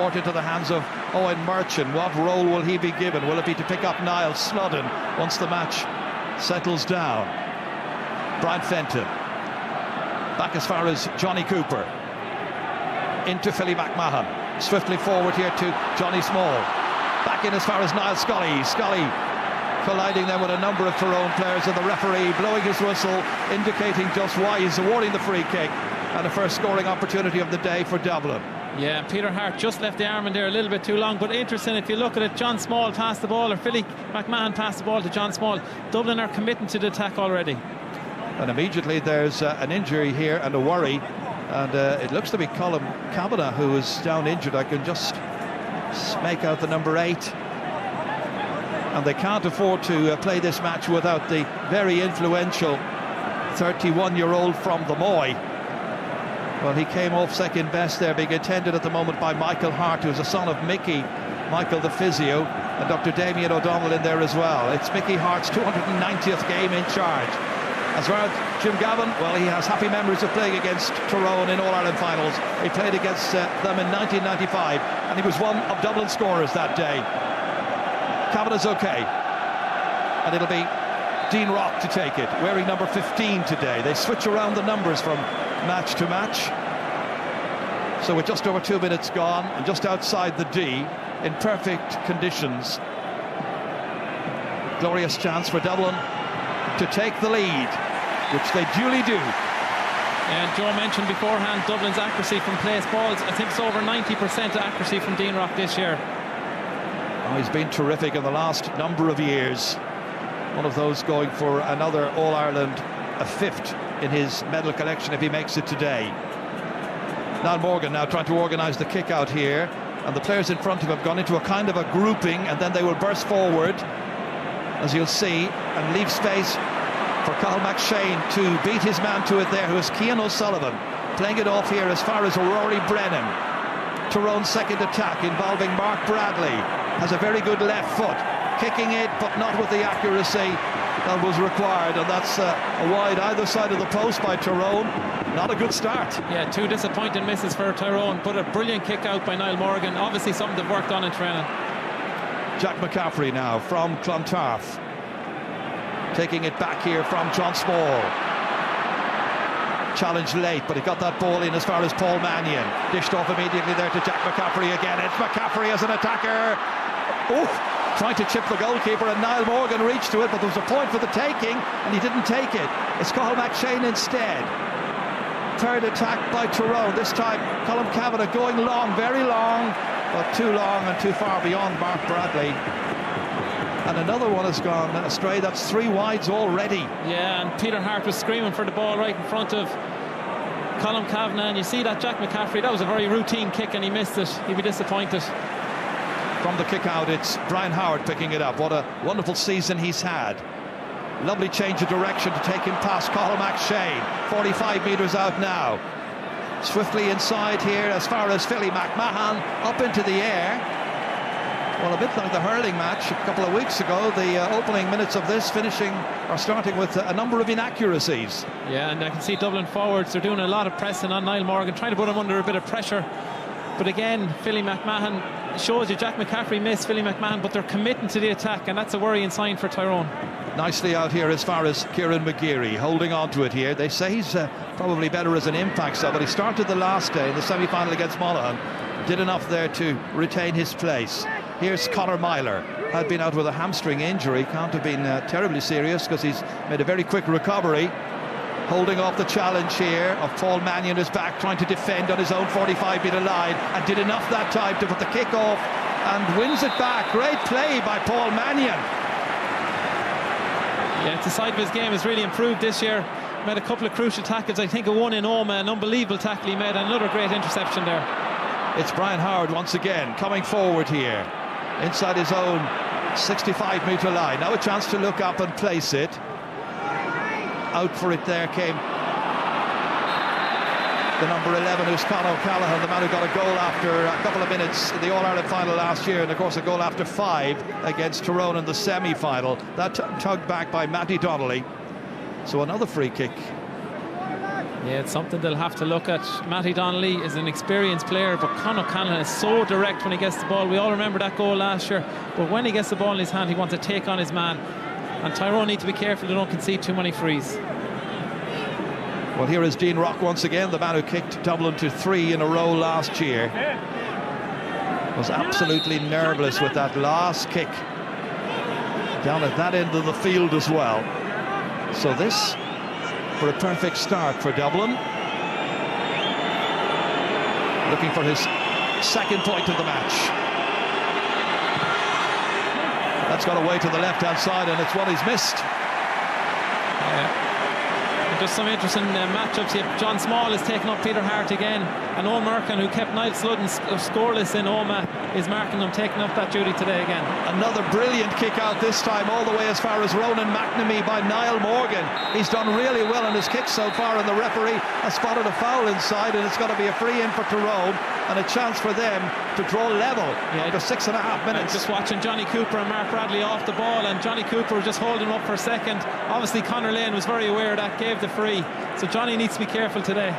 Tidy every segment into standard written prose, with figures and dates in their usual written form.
Into the hands of Owen Merchant. What role will he be given? Will it be to pick up Niall Snodden once the match settles down? Brian Fenton back as far as Johnny Cooper, into Philly McMahon, swiftly forward here to Johnny Small, back in as far as Niall Scully. Scully colliding then with a number of Tyrone players, and the referee blowing his whistle, indicating just why he's awarding the free kick, and the first scoring opportunity of the day for Dublin. Yeah, Peter Hart just left the arm in there a little bit too long, but interesting, if you look at it, John Small passed the ball, or Philly McMahon passed the ball to John Small. Dublin are committing to the attack already. And immediately there's an injury here and a worry, and it looks to be Colm Kavanagh who is down injured. I can just make out the number 8. And they can't afford to play this match without the very influential 31-year-old from the Moy. Well, he came off second best there, being attended at the moment by Michael Hart, who's a son of Mickey, Michael the physio, and Dr. Damien O'Donnell in there as well. It's Mickey Hart's 290th game in charge. As far as Jim Gavin, well, he has happy memories of playing against Tyrone in All-Ireland finals. He played against them in 1995, and he was one of Dublin's scorers that day. Kavanagh's okay, and it'll be Dean Rock to take it, wearing number 15 today. They switch around the numbers from match to match. So with just over 2 minutes gone, and just outside the D, in perfect conditions, glorious chance for Dublin to take the lead, which they duly do. And Joe mentioned beforehand Dublin's accuracy from place balls. I think it's over 90% accuracy from Dean Rock this year. Oh, he's been terrific in the last number of years. One of those going for another All-Ireland, a 5th in his medal collection if he makes it today. Niall Morgan now trying to organise the kick out here, and the players in front of him have gone into a kind of a grouping, and then they will burst forward, as you'll see, and leave space for Cathal McShane to beat his man to it there, who is Cian O'Sullivan, playing it off here as far as Rory Brennan. Tyrone's second attack involving Mark Bradley has a very good left foot, kicking it, but not with the accuracy that was required, and that's a wide either side of the post by Tyrone. Not a good start. Yeah, 2 disappointing misses for Tyrone, but a brilliant kick out by Niall Morgan. Obviously something they've worked on in training. Jack McCaffrey now from Clontarf, taking it back here from John Small. Challenged late, but he got that ball in as far as Paul Mannion. Dished off immediately there to Jack McCaffrey again. It's McCaffrey as an attacker. Oof! Trying to chip the goalkeeper, and Niall Morgan reached to it, but there was a point for the taking, and he didn't take it. It's Cathal McShane instead. Third attack by Tyrone, this time Colm Kavanagh going long, very long, but too long and too far beyond Mark Bradley. And another one has gone astray. That's 3 wides already. Yeah, and Peter Hart was screaming for the ball right in front of Colm Kavanagh, and you see that Jack McCaffrey, that was a very routine kick and he missed it. He'd be disappointed. From the kick out, it's Brian Howard picking it up. What a wonderful season he's had. Lovely change of direction to take him past Cathal McShane. 45 metres out now. Swiftly inside here as far as Philly McMahon, up into the air. Well, a bit like the hurling match a couple of weeks ago, the opening minutes of this finishing or starting with a number of inaccuracies. Yeah, and I can see Dublin forwards, they're doing a lot of pressing on Niall Morgan, trying to put him under a bit of pressure. But again, Philly McMahon shows you Jack McCaffrey missed Philly McMahon, but they're committing to the attack, and that's a worrying sign for Tyrone. Nicely out here as far as Kieran McGeary, holding on to it here. They say he's probably better as an impact sub, but he started the last day in the semi-final against Monaghan. Did enough there to retain his place. Here's Conor Myler, had been out with a hamstring injury, can't have been terribly serious because he's made a very quick recovery. Holding off the challenge here of Paul Mannion, is back trying to defend on his own 45-metre line, and did enough that time to put the kick off and wins it back. Great play by Paul Mannion. Yeah, the side of his game has really improved this year. Made a couple of crucial tackles. I think a one in Oma, an unbelievable tackle he made, and another great interception there. It's Brian Howard once again coming forward here inside his own 65-metre line. Now a chance to look up and place it. Out for it there came the number 11, who's Conor O'Callaghan, the man who got a goal after a couple of minutes in the All-Ireland final last year, and of course a goal after 5 against Tyrone in the semi-final. That tugged back by Matty Donnelly. So another free kick Yeah, it's something they'll have to look at. Matty Donnelly is an experienced player, but Conor Callaghan is so direct when he gets the ball. We all remember that goal last year, but when he gets the ball in his hand, he wants to take on his man. And Tyrone need to be careful they don't concede too many frees. Well, here is Dean Rock once again, the man who kicked Dublin to 3 in a row last year. Was absolutely nerveless with that last kick down at that end of the field as well. So this for a perfect start for Dublin. Looking for his second point of the match. That's got away to the left-hand side, and it's one he's missed. Just some interesting matchups here. John Small is taking up Peter Hart again, and Owen Merkin, who kept Niall Sludden scoreless in Oma, is marking them, taking up that duty today again. Another brilliant kick out, this time all the way as far as Ronan McNamee by Niall Morgan. He's done really well in his kicks so far, and the referee has spotted a foul inside, and it's going to be a free in for Tyrone and a chance for them to draw level after 6.5 minutes. Just watching Johnny Cooper and Mark Bradley off the ball, and Johnny Cooper was just holding him up for a second. Obviously Conor Lane was very aware of that, gave the free, so Johnny needs to be careful today.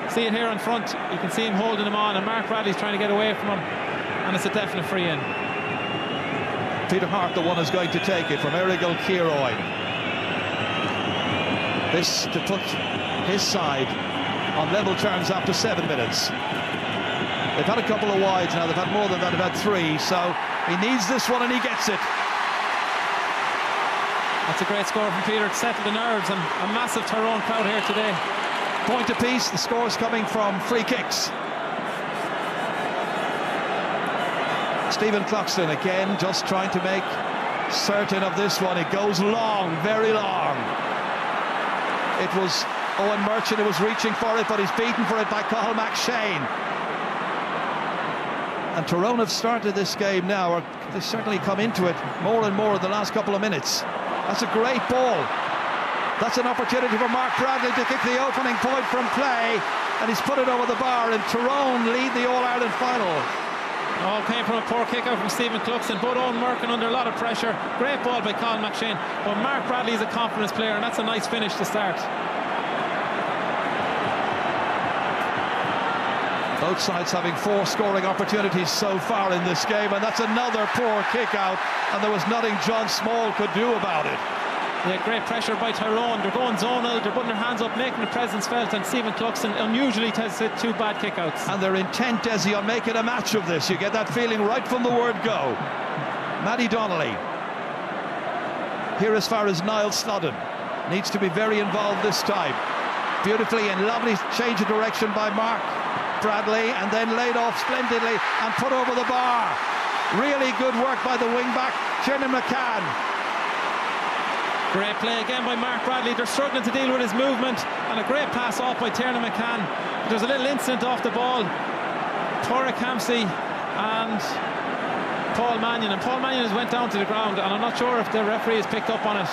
See it here in front, you can see him holding him on, and Mark Bradley's trying to get away from him, and it's a definite free in. Peter Hart, the one who's going to take it from Erigel Kiroy. This to put his side on level terms after 7 minutes. They've had a couple of wides now, they've had more than that, they've had 3, so he needs this one and he gets it. That's a great score from Peter to settle the nerves, and a massive Tyrone crowd here today. Point apiece, the score's coming from free kicks. Stephen Cloxton again just trying to make certain of this one. It goes long, very long. It was Owen Merchant who was reaching for it, but he's beaten for it by Cathal McShane. And Tyrone have started this game now, or they've certainly come into it more and more in the last couple of minutes. That's a great ball. That's an opportunity for Mark Bradley to kick the opening point from play, and he's put it over the bar, and Tyrone lead the All-Ireland final. All came from a poor kick out from Stephen Cluxton, but Owen Merkin under a lot of pressure. Great ball by Colin McShane, but Mark Bradley is a confidence player, and that's a nice finish to start. Both sides having 4 scoring opportunities so far in this game, and that's another poor kick out, and there was nothing John Small could do about it. Yeah, great pressure by Tyrone. They're going zonal, they're putting their hands up, making the presence felt, and Stephen Cluxton unusually has hit 2 bad kickouts. And they're intent, Desi, on making a match of this. You get that feeling right from the word go. Matty Donnelly. Here as far as Niall Sludden. Needs to be very involved this time. Beautifully and lovely change of direction by Mark Bradley, and then laid off splendidly and put over the bar. Really good work by the wing-back, Tiernan McCann. Great play again by Mark Bradley. They're struggling to deal with his movement, and a great pass off by Tiernan McCann. There's a little incident off the ball. Torek Hampsey and Paul Mannion, and Paul Mannion has went down to the ground, and I'm not sure if the referee has picked up on it.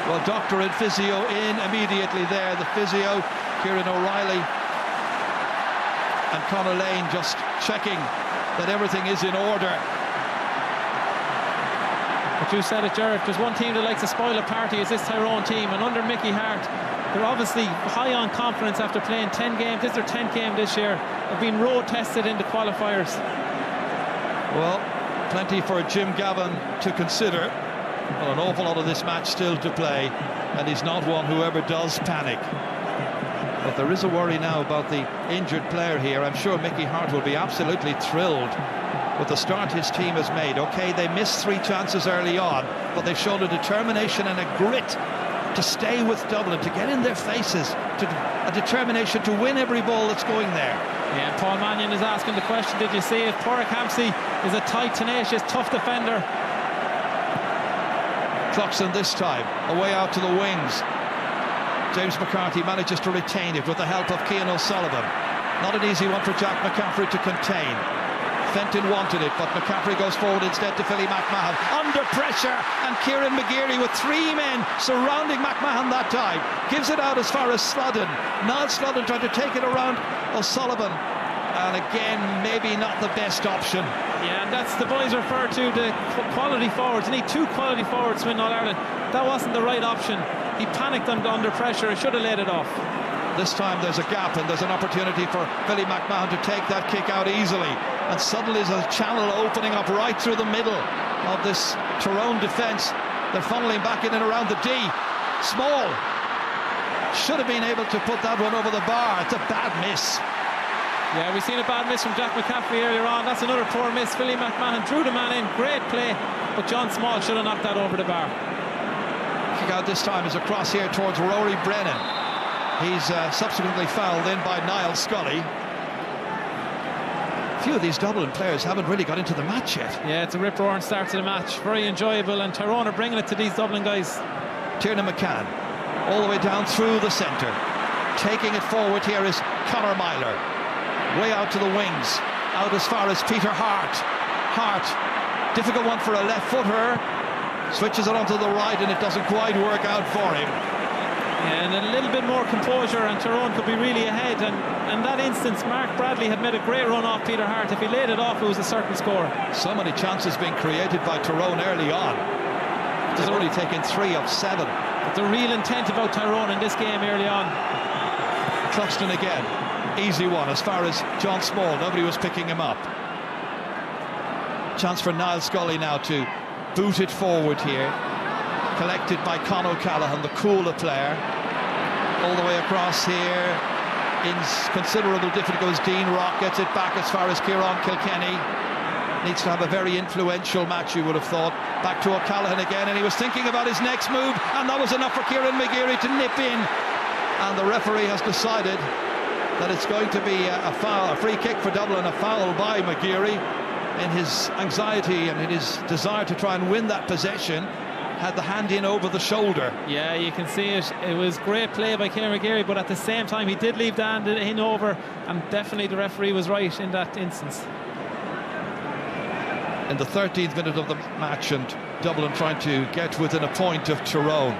Well, doctor and physio in immediately there. The physio, Kieran O'Reilly, and Conor Lane just checking that everything is in order. But you said it, Gerard, there's one team that likes to spoil a party, is this Tyrone team, and under Mickey Hart, they're obviously high on confidence after playing 10 games. This is their 10th game this year. They've been road tested in the qualifiers. Well, plenty for Jim Gavin to consider. Well, an awful lot of this match still to play, and he's not one who ever does panic. But there is a worry now about the injured player here. I'm sure Mickey Hart will be absolutely thrilled with the start his team has made. Okay, they missed 3 chances early on, but they've shown a determination and a grit to stay with Dublin, to get in their faces, a determination to win every ball that's going there. Yeah, Paul Mannion is asking the question, did you see it? Torek Hampsey is a tight, tenacious, tough defender. Cluxton this time, away out to the wings. James McCarthy manages to retain it with the help of Cian O'Sullivan. Not an easy one for Jack McCaffrey to contain. Fenton wanted it, but McCaffrey goes forward instead to Philly McMahon. Under pressure, and Kieran McGeary with 3 men surrounding McMahon that time. Gives it out as far as Sludden. Niall Sludden trying to take it around O'Sullivan. And again, maybe not the best option. Yeah, and that's the boys refer to the quality forwards. You need 2 quality forwards to win All-Ireland. That wasn't the right option. He panicked under pressure. He should have laid it off. This time there's a gap and there's an opportunity for Billy McMahon to take that kick out easily. And suddenly there's a channel opening up right through the middle of this Tyrone defence. They're funneling back in and around the D. Small should have been able to put that one over the bar. It's a bad miss. Yeah, we've seen a bad miss from Jack McCaffrey earlier on. That's another poor miss. Billy McMahon drew the man in. Great play. But John Small should have knocked that over the bar. Kick out this time is across here towards Rory Brennan. He's subsequently fouled in by Niall Scully. A few of these Dublin players haven't really got into the match yet. Yeah, it's a rip-roaring start to the match. Very enjoyable, and Tyrone are bringing it to these Dublin guys. Tiernan McCann, all the way down through the centre. Taking it forward here is Conor Myler. Way out to the wings, out as far as Peter Hart. Hart, difficult one for a left footer. Switches it onto the right and it doesn't quite work out for him. Yeah, and a little bit more composure and Tyrone could be really ahead. And in that instance, Mark Bradley had made a great run off Peter Hart. If he laid it off, it was a certain score. So many chances being created by Tyrone early on. They've only taken 3 of 7. But the real intent about Tyrone in this game early on. Cluxton again. Easy one as far as John Small. Nobody was picking him up. Chance for Niall Scully now to boot it forward here. Collected by Con O'Callaghan, the cooler player. All the way across here. In considerable difficulty, Dean Rock gets it back as far as Kieran Kilkenny. Needs to have a very influential match, you would have thought. Back to O'Callaghan again, and he was thinking about his next move, and that was enough for Kieran McGeary to nip in. And the referee has decided that it's going to be a foul, a free kick for Dublin, a foul by McGeary. In his anxiety and in his desire to try and win that possession, had the hand in over the shoulder. Yeah, you can see it. It was great play by Kieran McGeary, but at the same time he did leave the hand in over, and definitely the referee was right in that instance. In the 13th minute of the match, and Dublin trying to get within a point of Tyrone.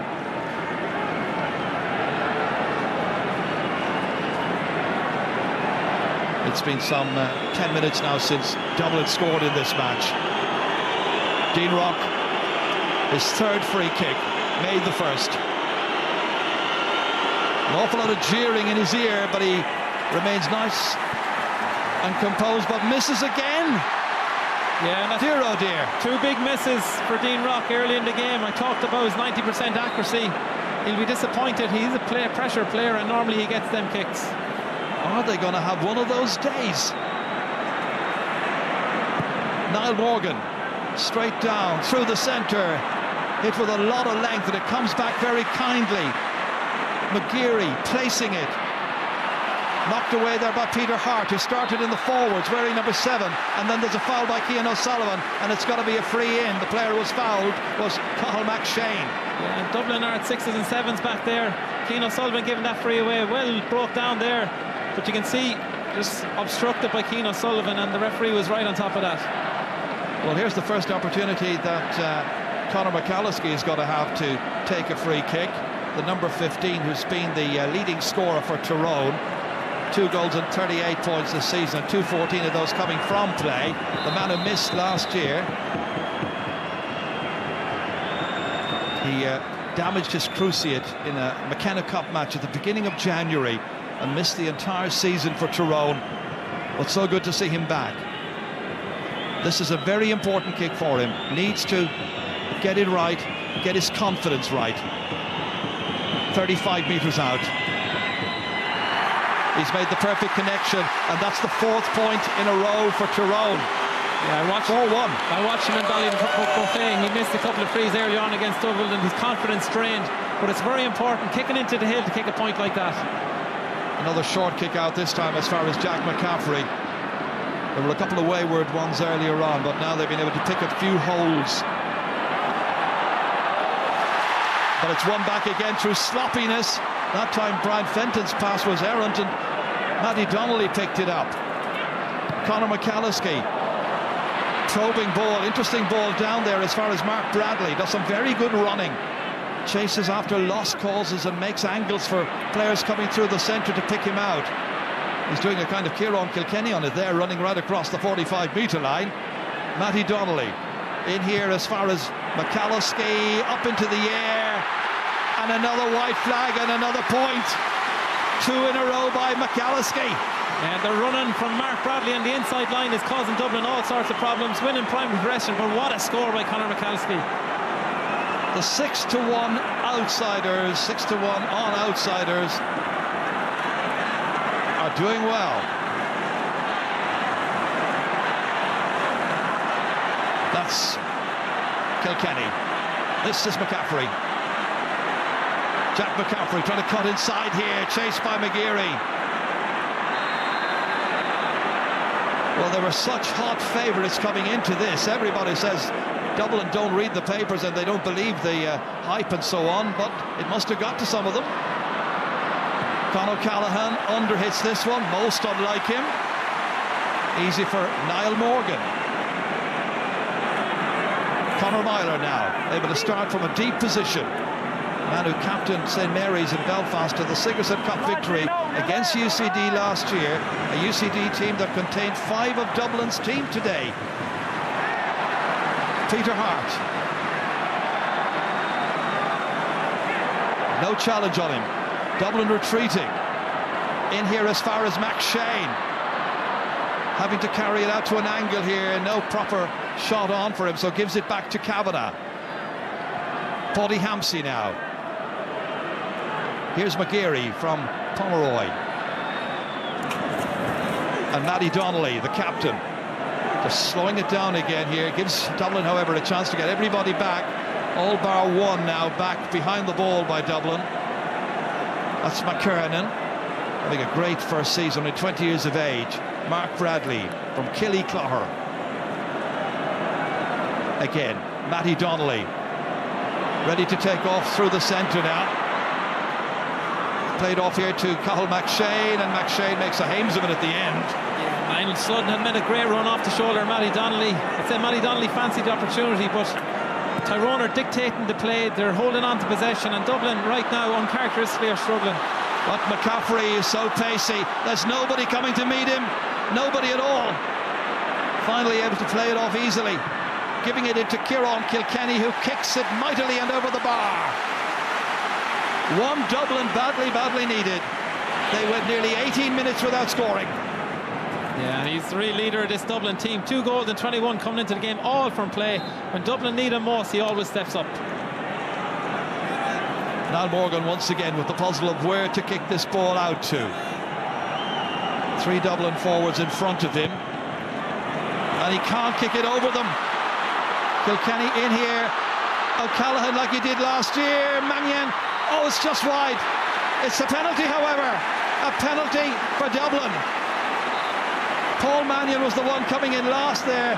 It's been some 10 minutes now since Dublin scored in this match. Dean Rock, his 3rd free kick, made the 1st. An awful lot of jeering in his ear, but he remains nice and composed, but misses again. Yeah, dear oh dear. 2 big misses for Dean Rock early in the game. I talked about his 90% accuracy. He'll be disappointed. He's a pressure player, and normally he gets them kicks. Are they going to have one of those days? Niall Morgan, straight down through the centre, hit with a lot of length, and it comes back very kindly. McGeary placing it, knocked away there by Peter Hart, who started in the forwards wearing number 7, and then there's a foul by Cian O'Sullivan, and it's got to be a free in. The player who was fouled was Cathal McShane. Yeah, and Dublin are at 6s and 7s back there. Cian O'Sullivan giving that free away, well broke down there, but you can see just obstructed by Cian O'Sullivan, and the referee was right on top of that. Well, here's the first opportunity that Conor McAlliskey is going to have to take a free kick. The number 15, who's been the leading scorer for Tyrone. 2 goals and 38 points this season, 214 of those coming from play. The man who missed last year. He damaged his cruciate in a McKenna Cup match at the beginning of January and missed the entire season for Tyrone. But so good to see him back. This is a very important kick for him. Needs to get it right, get his confidence right. 35 metres out. He's made the perfect connection, and that's the 4th point in a row for Tyrone. Yeah, I watched 4-1. I watched him in Ballybuffet. He missed a couple of frees early on against Dublin, and his confidence drained. But it's very important, kicking into the hill to kick a point like that. Another short kick out this time as far as Jack McCaffrey. There were a couple of wayward ones earlier on, but now they've been able to pick a few holes. But it's won back again through sloppiness. That time Brian Fenton's pass was errant, and Matty Donnelly picked it up. Conor McAlliskey, probing ball, interesting ball down there as far as Mark Bradley. Does some very good running. Chases after lost causes and makes angles for players coming through the centre to pick him out. He's doing a kind of Kieran Kilkenny on it there, running right across the 45-metre line. Matty Donnelly in here as far as McAlliskey, up into the air, and another white flag and another point. 2 in a row by McAlliskey. And they're running from Mark Bradley on the inside line is causing Dublin all sorts of problems, winning primary possession, but what a score by Conor McAlliskey. The 6-1 outsiders, 6-1 on outsiders are doing well. That's Kilkenny. This is McCaffrey. Jack McCaffrey trying to cut inside here, chased by McGeary. Well, there were such hot favourites coming into this. Everybody says Dublin don't read the papers and they don't believe the hype and so on, but it must have got to some of them. Con O'Callaghan underhits this one, most unlike him. Easy for Niall Morgan. Conor Myler now, able to start from a deep position. Man who captained St Mary's in Belfast to the Sigerson Cup victory against UCD last year. A UCD team that contained 5 of Dublin's team today. Peter Hart. No challenge on him. Dublin retreating. In here as far as Max Shane. Having to carry it out to an angle here. No proper shot on for him, so gives it back to Kavanagh. Paddy Hampsey now. Here's McGeary from Pomeroy. And Matty Donnelly, the captain, just slowing it down again here. Gives Dublin, however, a chance to get everybody back. All bar one now back behind the ball by Dublin. That's McKernan, having a great first season, only 20 years of age. Mark Bradley from Killyclogher. Again, Matty Donnelly, ready to take off through the centre now. Played off here to Cathal McShane, and McShane makes a hames of it at the end. Yeah, Lionel Sludden had made a great run off the shoulder of Matty Donnelly. I'd say Matty Donnelly fancied the opportunity, but Tyrone are dictating the play. They're holding on to possession, and Dublin right now uncharacteristically are struggling. But McCaffrey is so pacey. There's nobody coming to meet him. Nobody at all. Finally able to play it off easily. Giving it into Kieran Kilkenny, who kicks it mightily and over the bar. One Dublin badly needed. They went nearly 18 minutes without scoring. Yeah, and he's the real leader of this Dublin team. 2 goals in 21 coming into the game, all from play. When Dublin need him most, he always steps up. Niall Morgan once again with the puzzle of where to kick this ball out to. 3 Dublin forwards in front of him, and he can't kick it over them. Kilkenny in here. O'Callaghan like he did last year. Mannion, oh, it's just wide. It's a penalty, however. A penalty for Dublin. Paul Mannion was the one coming in last there.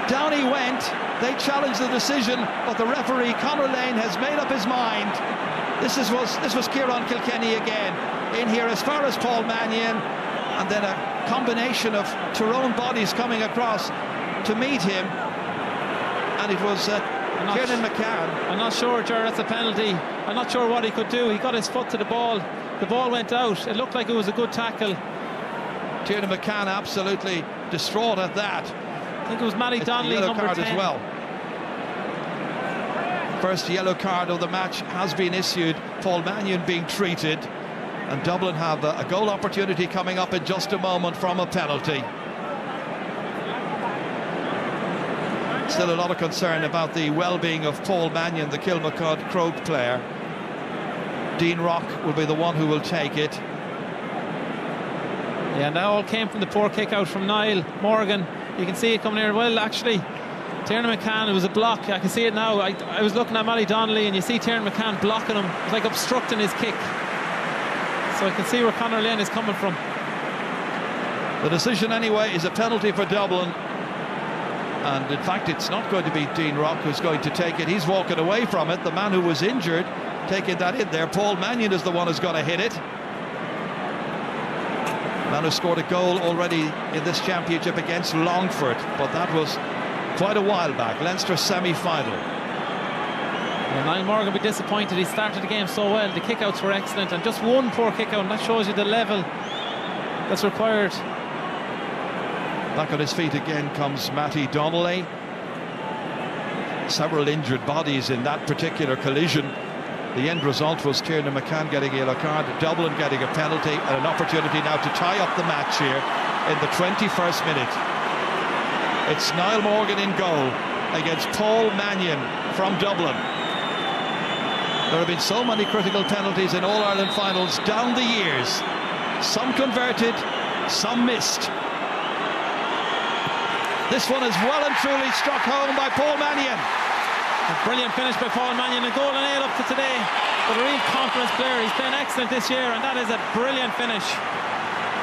Down he went. They challenged the decision, but the referee, Conor Lane, has made up his mind. This was Kieran Kilkenny again. In here as far as Paul Mannion, and then a combination of Tyrone bodies coming across to meet him. And it was Kieran McCann. I'm not sure, Ger, that's a penalty. I'm not sure what he could do. He got his foot to the ball. The ball went out. It looked like it was a good tackle. Kieran McCann absolutely distraught at that. I think it was Matty Donnelly, yellow number card 10. as well. First yellow card of the match has been issued. Paul Mannion being treated. And Dublin have a goal opportunity coming up in just a moment from a penalty. Still a lot of concern about the well-being of Paul Mannion, the Kilmacud Croke player. Dean Rock will be the one who will take it. Yeah, and that all came from the poor kick out from Niall Morgan. You can see it coming here. Well, actually, Tiernan McCann, it was a block. I can see it now. I was looking at Matty Donnelly, and you see Tiernan McCann blocking him. It's like obstructing his kick. So I can see where Conor Lane is coming from. The decision anyway is a penalty for Dublin. And in fact, it's not going to be Dean Rock who's going to take it. He's walking away from it. The man who was injured taking that in there. Paul Mannion is the one who's going to hit it. Man who scored a goal already in this championship against Longford, but that was quite a while back. Leinster semi-final. Yeah, Niall Morgan will be disappointed. He started the game so well. The kickouts were excellent, and just one poor kickout, and that shows you the level that's required. Back on his feet again comes Matty Donnelly. Several injured bodies in that particular collision The end result was Tiernan McCann getting a yellow card, Dublin getting a penalty, and an opportunity now to tie up the match here in the 21st minute. It's Niall Morgan in goal against Paul Mannion from Dublin. There have been so many critical penalties in All-Ireland finals down the years. Some converted, some missed. This one is well and truly struck home by Paul Mannion. A brilliant finish by Paul Mannion, a goal and 8 up to today. But a real confidence player. He's been excellent this year, and that is a brilliant finish.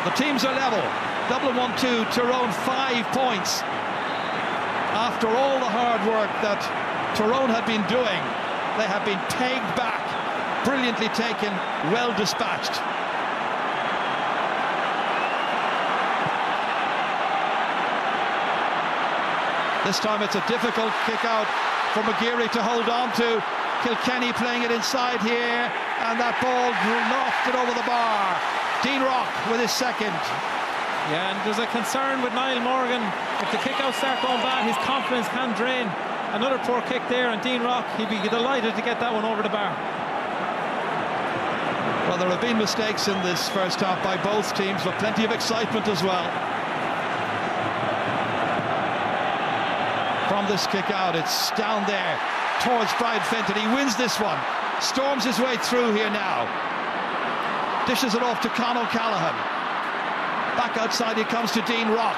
The teams are level. Dublin 1-2, Tyrone 5 points. After all the hard work that Tyrone had been doing, they have been pegged back. Brilliantly taken, well dispatched. This time it's a difficult kick out for McGeary to hold on to. Kilkenny playing it inside here, and that ball lofted over the bar. Dean Rock with his second. Yeah, and there's a concern with Niall Morgan. If the kick-outs start going bad, his confidence can drain. Another poor kick there, and Dean Rock, he'd be delighted to get that one over the bar. Well, there have been mistakes in this first half by both teams, but plenty of excitement as well. From this kick out, it's down there towards Brian Fenton. He wins this one, storms his way through here now, dishes it off to Con O'Callaghan. Back outside he comes to Dean Rock.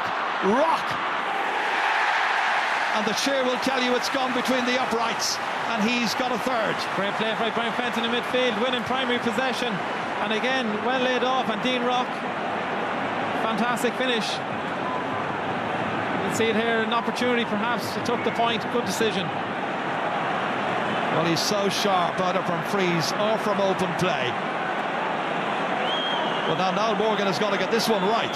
And the cheer will tell you it's gone between the uprights, and he's got a third. Great play by Brian Fenton in midfield, winning primary possession, and again well laid off, and Dean Rock, fantastic finish. You can see it here, an opportunity perhaps to took the point. Good decision. Well, he's so sharp, either from frees or from open play. Well, now Niall Morgan has got to get this one right.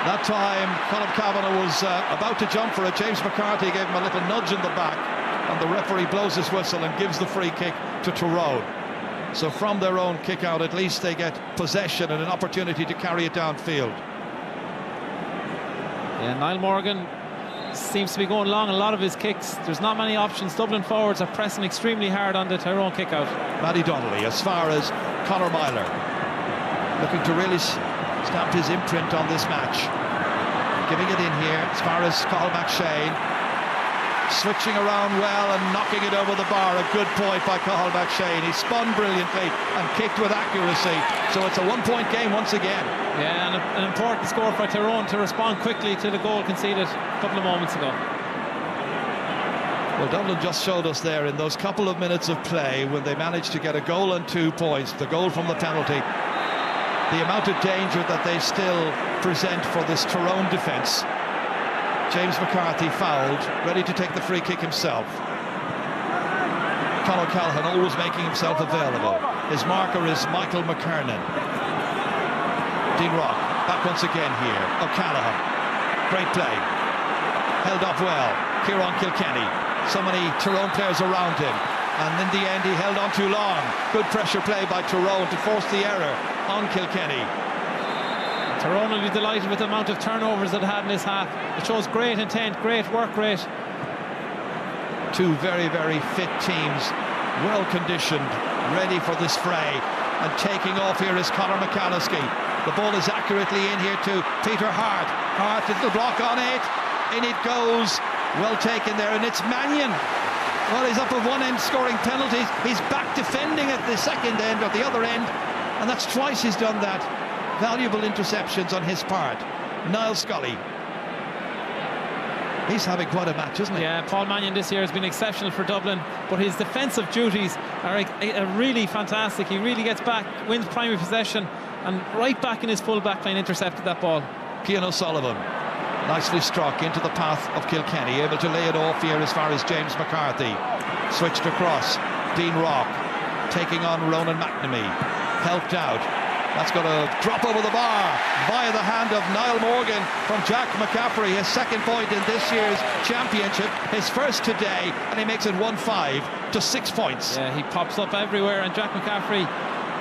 That time, Colin Kavanagh was about to jump for it. James McCarthy gave him a little nudge in the back, and the referee blows his whistle and gives the free kick to Tyrone. So from their own kick out, at least they get possession and an opportunity to carry it downfield. Yeah, Niall Morgan seems to be going long a lot of his kicks. There's not many options. Dublin forwards are pressing extremely hard on the Tyrone kick out. Matty Donnelly, as far as Conor Myler, looking to really stamp his imprint on this match. Giving it in here as far as Cathal McShane, switching around well and knocking it over the bar. A good point by Cathal McShane. He spun brilliantly and kicked with accuracy. So it's a 1-point game once again. Yeah, and an important score for Tyrone to respond quickly to the goal conceded a couple of moments ago. Well, Dublin just showed us there in those couple of minutes of play, when they managed to get a goal and 2 points, the goal from the penalty, the amount of danger that they still present for this Tyrone defence. James McCarthy fouled, ready to take the free kick himself. Con O'Callaghan always making himself available. His marker is Michael McKernan. Dean Rock, back once again here. O'Callaghan, great play. Held up well. Kieran Kilkenny. So many Tyrone players around him. And in the end, he held on too long. Good pressure play by Tyrone to force the error on Kilkenny. Tyrone will be delighted with the amount of turnovers that it had in this half. It shows great intent, great work rate. Two very, very fit teams, well conditioned, ready for this fray. And taking off here is Conor McCalliskey. The ball is accurately in here to Peter Hart. Hart, little block on it. In it goes. Well taken there, and it's Mannion. Well, he's up at one end scoring penalties. He's back defending at the second end or the other end, and that's twice he's done that. Valuable interceptions on his part. Niall Scully. He's having quite a match, isn't he? Yeah, Paul Mannion this year has been exceptional for Dublin, but his defensive duties are really fantastic. He really gets back, wins primary possession, and right back in his full back line intercepted that ball. Cian O'Sullivan, nicely struck into the path of Kilkenny, able to lay it off here as far as James McCarthy. Switched across, Dean Rock taking on Ronan McNamee, helped out. That's got to drop over the bar via the hand of Niall Morgan from Jack McCaffrey. His second point in this year's championship, his first today, and he makes it 1-5 to 6 points. Yeah, he pops up everywhere, and Jack McCaffrey,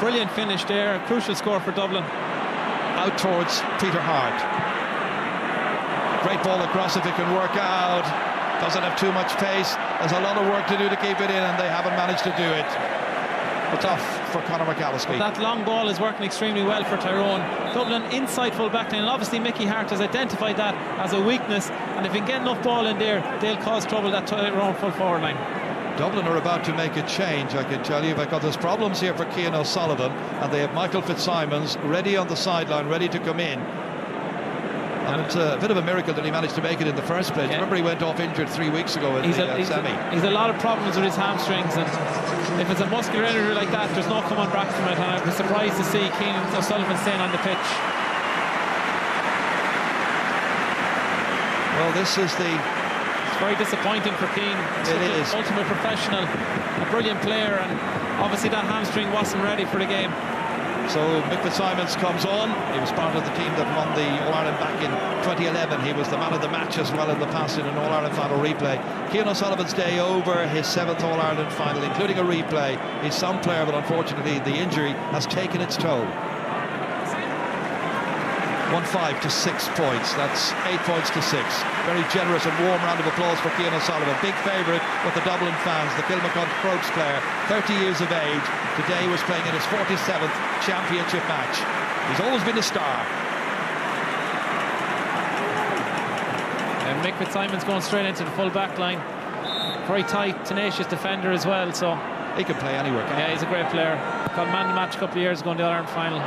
brilliant finish there, a crucial score for Dublin. Out towards Peter Hart. Great ball across if it can work out. Doesn't have too much pace. There's a lot of work to do to keep it in, and they haven't managed to do it. Tough for Conor McAllister. That long ball is working extremely well for Tyrone. Dublin inside full back line, and obviously Mickey Hart has identified that as a weakness, and if he can get enough ball in there, they'll cause trouble that Tyrone full forward line. Dublin are about to make a change, I can tell you, because there's problems here for Cian O'Sullivan, and they have Michael Fitzsimons ready on the sideline, ready to come in. And it's a bit of a miracle that he managed to make it in the first place. Remember, he went off injured 3 weeks ago in the semi. He's a lot of problems with his hamstrings, and if it's a muscular injury like that, there's no coming back from it, and I'd be surprised to see Cian O'Sullivan staying on the pitch. Well, this is It's very disappointing for Cian. It is. Ultimate professional, a brilliant player, and obviously that hamstring wasn't ready for the game. So Mick Fitzsimons comes on. He was part of the team that won the All-Ireland back in 2011. He was the man of the match as well in the past in an All-Ireland final replay. Cian O'Sullivan's day over, his 7th All-Ireland final, including a replay. He's some player, but unfortunately the injury has taken its toll. 1-5 to 6 points. That's 8 points to 6. Very generous and warm round of applause for Cian O'Sullivan. Big favourite with the Dublin fans. The Kilmacud Crokes player, 30 years of age. Today was playing in his 47th championship match. He's always been a star. And Mick Fitzsimons going straight into the full back line. Very tight, tenacious defender as well. So he can play anywhere. Yeah, he's a great player. Got man of the match a couple of years ago in the All-Ireland final.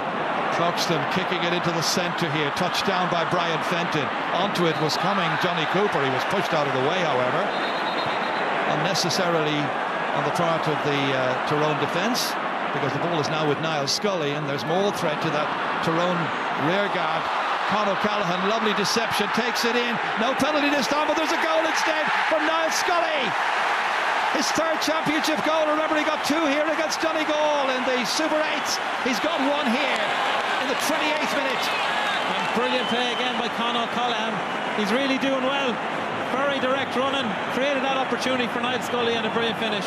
Cluxton kicking it into the centre here, touched down by Brian Fenton. Onto it was coming Johnny Cooper. He was pushed out of the way, however, unnecessarily on the part of the Tyrone defence, because the ball is now with Niall Scully, and there's more threat to that Tyrone rearguard. Con O'Callaghan, lovely deception, takes it in. No penalty this time, but there's a goal instead from Niall Scully. His 3rd championship goal. Remember, he got 2 here against Donegal in the Super 8s. He's got 1 here in the 28th minute. And brilliant play again by Con O'Callaghan. He's really doing well. Very direct running, created that opportunity for Niall Scully, and a brilliant finish.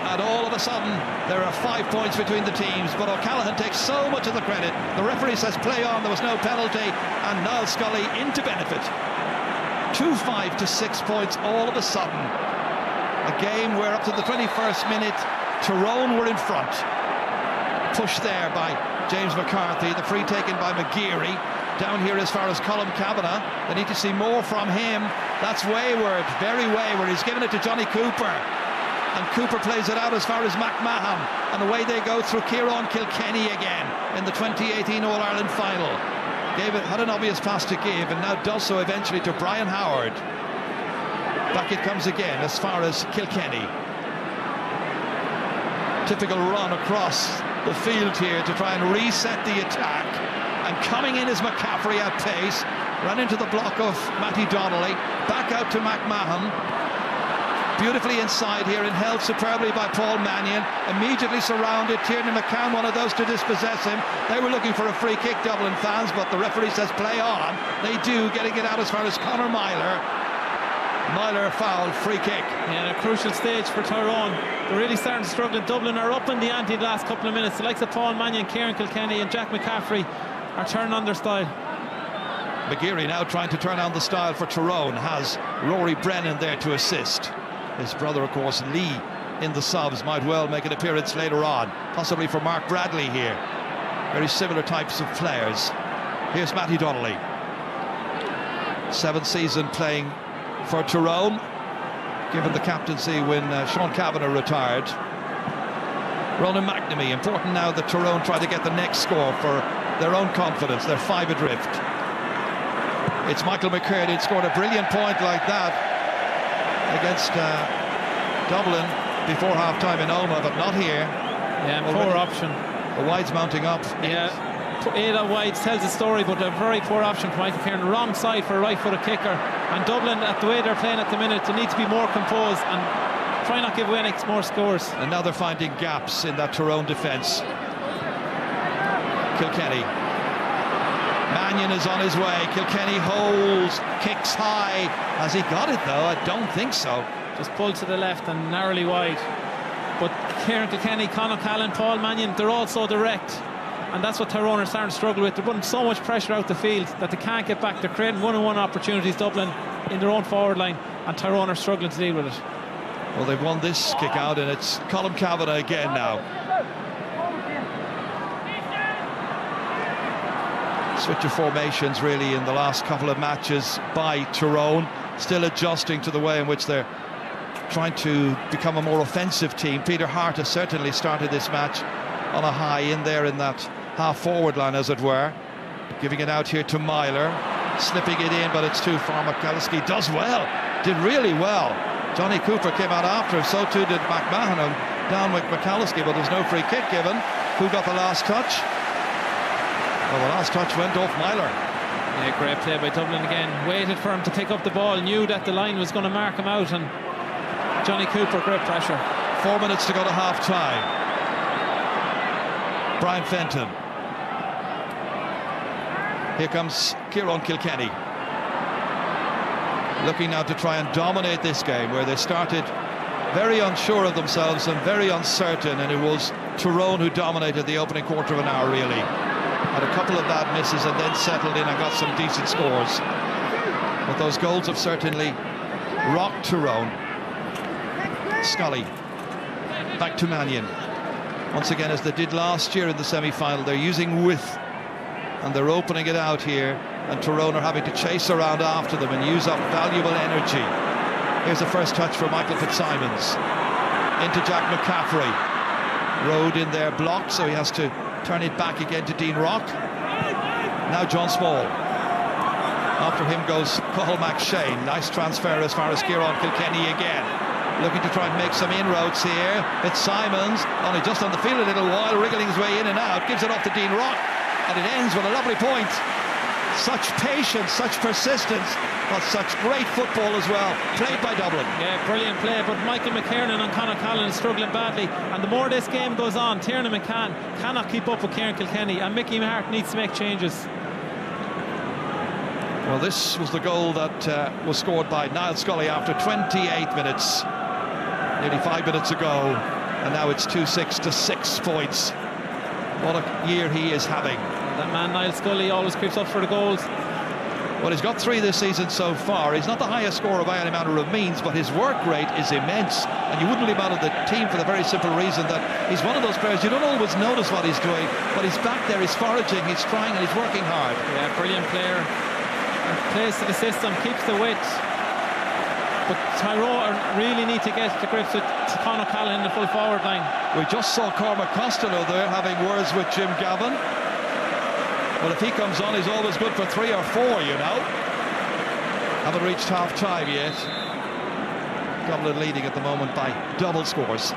And all of a sudden, there are 5 points between the teams, but O'Callaghan takes so much of the credit. The referee says play on, there was no penalty, and Niall Scully into benefit. 2-5 to 6 points all of a sudden. A game where up to the 21st minute, Tyrone were in front. Pushed there by James McCarthy, the free taken by McGeary. Down here as far as Colm Kavanagh. They need to see more from him. That's wayward, very wayward. He's given it to Johnny Cooper. And Cooper plays it out as far as McMahon. And away they go through Kieran Kilkenny again in the 2018 All-Ireland final. Had an obvious pass to give, and now does so eventually to Brian Howard. Back it comes again as far as Kilkenny. Typical run across the field here to try and reset the attack. And coming in is McCaffrey at pace. Ran into the block of Matty Donnelly. Back out to McMahon. Beautifully inside here and held superbly by Paul Mannion. Immediately surrounded. Tiernan McCann, one of those to dispossess him. They were looking for a free kick, Dublin fans, but the referee says play on. They do, getting it out as far as Conor Myler. Myler foul, free kick. Yeah, a crucial stage for Tyrone. They're really starting to struggle. Dublin are up in the ante the last couple of minutes. The likes of Paul Mannion, Kieran Kilkenny and Jack McCaffrey are turning on their style. McGeary now trying to turn on the style for Tyrone. Has Rory Brennan there to assist. His brother, of course, Lee, in the subs, might well make an appearance later on. Possibly for Mark Bradley here. Very similar types of players. Here's Matty Donnelly. 7th season playing for Tyrone, given the captaincy when Sean Kavanagh retired. Ronan McNamee, important now that Tyrone try to get the next score for their own confidence. They're 5 adrift. It's Michael McCurdy who'd scored a brilliant point like that against Dublin before half-time in Omagh, but not here. Yeah, poor option. The wide's mounting up. Yeah, 8 out wide tells the story, but a very poor option for Michael Kieran. Wrong side for a right-footed kicker. And Dublin, at the way they're playing at the minute, they need to be more composed and try not give away any more scores. And now they're finding gaps in that Tyrone defence. Kilkenny. Mannion is on his way. Kilkenny holds, kicks high. Has he got it though? I don't think so. Just pulled to the left and narrowly wide. But Kieran Kilkenny, Con O'Callaghan, Paul Mannion, they're all so direct. And that's what Tyrone are starting to struggle with. They're putting so much pressure out the field that they can't get back. They're creating one-on-one opportunities, Dublin, in their own forward line. and Tyrone are struggling to deal with it. Well, they've won this kick out, and it's Colm Cavanagh again now. Switch of formations really in the last couple of matches by Tyrone, still adjusting to the way in which they're trying to become a more offensive team. Peter Hart has certainly started this match on a high in there in that half-forward line, as it were. Giving it out here to Myler, slipping it in, but it's too far. McCalliskey does well, did really well. Johnny Cooper came out after him, so too did McMahon, down with McCalliskey, but there's no free kick given. Who got the last touch? Well, the last touch went off Myler. Yeah, great play by Dublin again. Waited for him to pick up the ball, knew that the line was going to mark him out, and Johnny Cooper, great pressure. 4 minutes to go to half-time. Brian Fenton. Here comes Kieran Kilkenny. Looking now to try and dominate this game, where they started very unsure of themselves and very uncertain, and it was Tyrone who dominated the opening quarter of an hour, really. Had a couple of bad misses and then settled in and got some decent scores. But those goals have certainly rocked Tyrone. Scully. Back to Mannion. Once again, as they did last year in the semi-final, they're using width and they're opening it out here, and Tyrone are having to chase around after them and use up valuable energy. Here's the first touch for Michael Fitzsimons. Into Jack McCaffrey. Road in there blocked, so he has to turn it back again to Dean Rock. Now John Small. After him goes Cathal McShane. Nice transfer as far as Kieran Kilkenny again. Looking to try and make some inroads here. Fitzsimons, only just on the field a little while, wriggling his way in and out. Gives it off to Dean Rock, and it ends with a lovely point. Such patience, such persistence, but such great football as well, played by Dublin. Yeah, brilliant play, but Michael McKiernan and Conor Callan is struggling badly, and the more this game goes on, Tiernan McCann cannot keep up with Kieran Kilkenny, and Mickey Hart needs to make changes. Well, this was the goal that was scored by Niall Scully after 28 minutes, nearly 5 minutes ago, and now it's 2-6 to 6 points. What a year he is having. That man Niall Scully always creeps up for the goals. Well, he's got 3 this season so far. He's not the highest scorer by any manner of means, but his work rate is immense, and you wouldn't leave him out of the team for the very simple reason that he's one of those players you don't always notice what he's doing, but he's back there, he's foraging, he's trying, and he's working hard. Yeah, brilliant player. Plays to the system, keeps the width. But Tyrone really need to get to grips with Conor Callan in the full forward line. We just saw Cormac Costello there having words with Jim Gavin. Well, if he comes on, he's always good for 3 or 4, you know. Haven't reached half-time yet. Dublin leading at the moment by double scores.